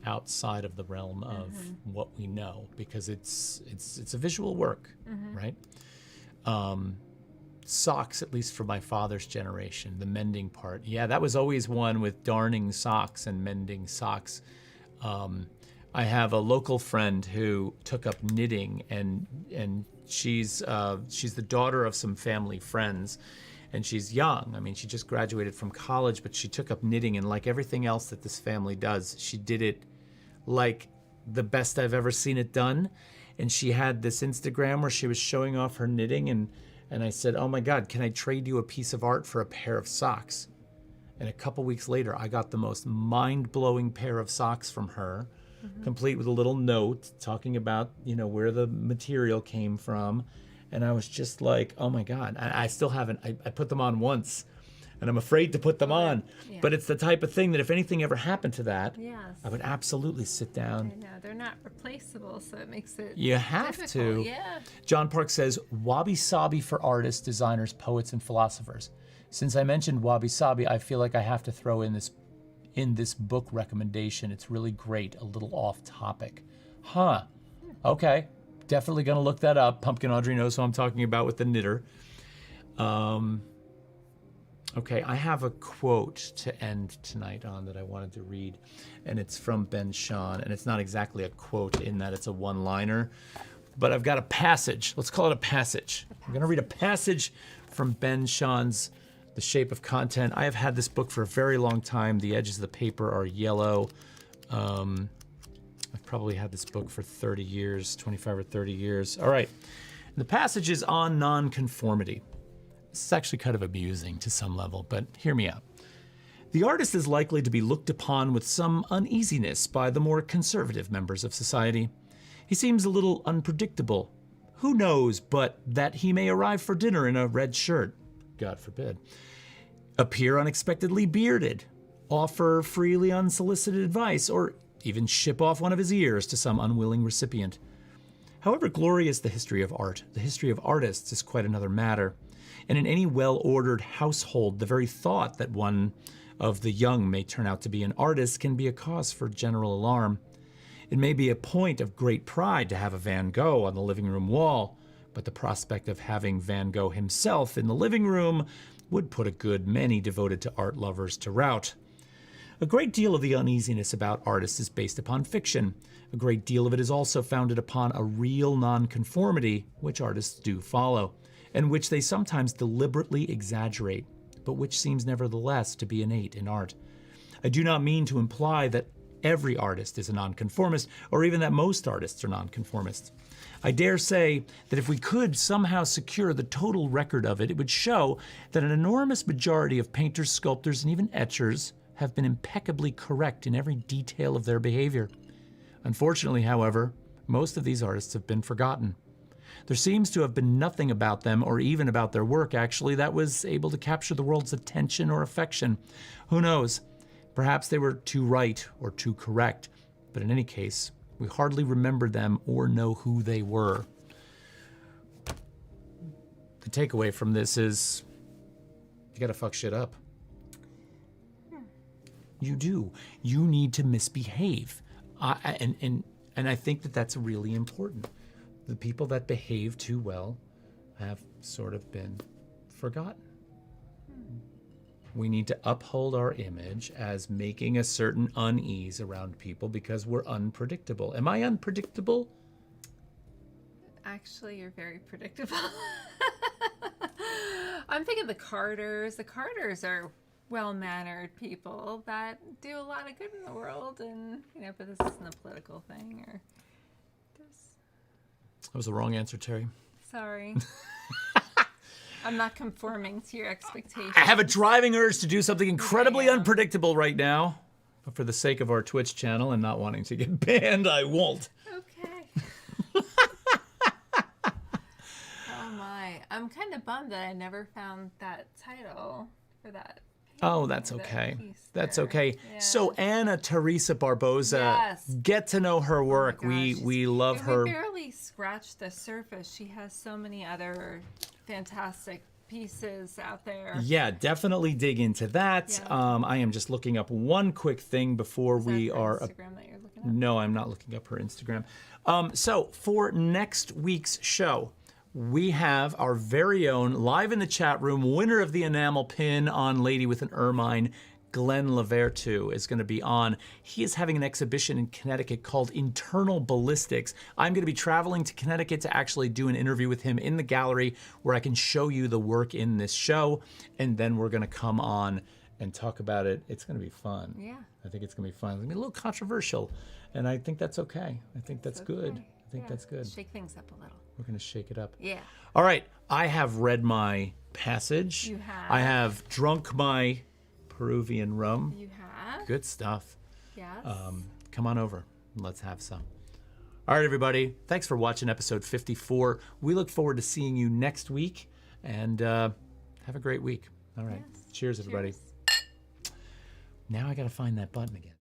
outside of the realm of what we know, because it's a visual work, right? Socks, at least for my father's generation, the mending part. Yeah, that was always one with darning socks and mending socks. I have a local friend who took up knitting, and she's the daughter of some family friends, and she's young. I mean, she just graduated from college, but she took up knitting, and like everything else that this family does, she did it like the best I've ever seen it done. And she had this Instagram where she was showing off her knitting, and I said, oh my God, can I trade you a piece of art for a pair of socks? And a couple weeks later, I got the most mind-blowing pair of socks from her, complete with a little note talking about, where the material came from. And I was just like, oh my God, I still haven't, I put them on once, and I'm afraid to put them on. Yeah. But it's the type of thing that if anything ever happened to that, I would absolutely sit down. I know, they're not replaceable, so it makes it You have difficult. to. Yeah. John Park says, wabi-sabi for artists, designers, poets, and philosophers. Since I mentioned wabi-sabi, I feel like I have to throw in this book recommendation. It's really great, a little off topic. Okay. Definitely going to look that up. Pumpkin Audrey knows who I'm talking about with the knitter. Okay, I have a quote to end tonight on that I wanted to read, and it's from Ben Shahn, and it's not exactly a quote in that it's a one-liner, but I've got a passage. Let's call it a passage. I'm going to read a passage from Ben Shahn's The Shape of Content. I have had this book for a very long time. The edges of the paper are yellow. I've probably had this book for 30 years, 25 or 30 years. All right, and the passage is on nonconformity. This is actually kind of amusing to some level, but hear me out. The artist is likely to be looked upon with some uneasiness by the more conservative members of society. He seems a little unpredictable. Who knows but that he may arrive for dinner in a red shirt, God forbid, appear unexpectedly bearded, offer freely unsolicited advice, or even ship off one of his ears to some unwilling recipient. However glorious the history of art, the history of artists is quite another matter. And in any well-ordered household, the very thought that one of the young may turn out to be an artist can be a cause for general alarm. It may be a point of great pride to have a Van Gogh on the living room wall, but the prospect of having Van Gogh himself in the living room would put a good many devoted to art lovers to rout. A great deal of the uneasiness about artists is based upon fiction. A great deal of it is also founded upon a real nonconformity, which artists do follow, and which they sometimes deliberately exaggerate, but which seems nevertheless to be innate in art. I do not mean to imply that every artist is a nonconformist, or even that most artists are nonconformists. I dare say that if we could somehow secure the total record of it, it would show that an enormous majority of painters, sculptors, and even etchers have been impeccably correct in every detail of their behavior. Unfortunately, however, most of these artists have been forgotten. There seems to have been nothing about them, or even about their work, actually, that was able to capture the world's attention or affection. Who knows? Perhaps they were too right or too correct, but in any case, we hardly remember them or know who they were. The takeaway from this is, you gotta fuck shit up. You do. You need to misbehave. And I think that that's really important. The people that behave too well have sort of been forgotten. We need to uphold our image as making a certain unease around people because we're unpredictable. Am I unpredictable? Actually, you're very predictable. I'm thinking the Carters. The Carters are well-mannered people that do a lot of good in the world, and but this isn't a political thing or there's. That was the wrong answer, Terri. Sorry. I'm not conforming to your expectations. I have a driving urge to do something incredibly unpredictable right now. But for the sake of our Twitch channel and not wanting to get banned, I won't. Okay. Oh my. I'm kind of bummed that I never found that title for that. Oh, that's okay. That's there. okay. Yeah. So Ana Teresa Barboza, Yes. get to know her work. Oh my gosh. We love And her. We barely scratched the surface. She has so many other fantastic pieces out there. Yeah, definitely dig into that. Yeah. I am just looking up one quick thing before Is that we her are. Instagram that you're looking at? No, I'm not looking up her Instagram. So for next week's show, we have our very own, live in the chat room, winner of the enamel pin on Lady with an Ermine, Glenn Lavertu, is going to be on. He is having an exhibition in Connecticut called Internal Ballistics. I'm going to be traveling to Connecticut to actually do an interview with him in the gallery where I can show you the work in this show, and then we're going to come on and talk about it. It's going to be fun. Yeah. I think it's going to be fun. It's going to be a little controversial, and I think that's okay. I think that's good. I think that's good. Shake things up a little. We're going to shake it up. Yeah. All right. I have read my passage. You have. I have drunk my Peruvian rum. You have. Good stuff. Yes. Come on over. Let's have some. All right, everybody. Thanks for watching episode 54. We look forward to seeing you next week. And have a great week. All right. Yes. Cheers, everybody. Cheers. Now I got to find that button again.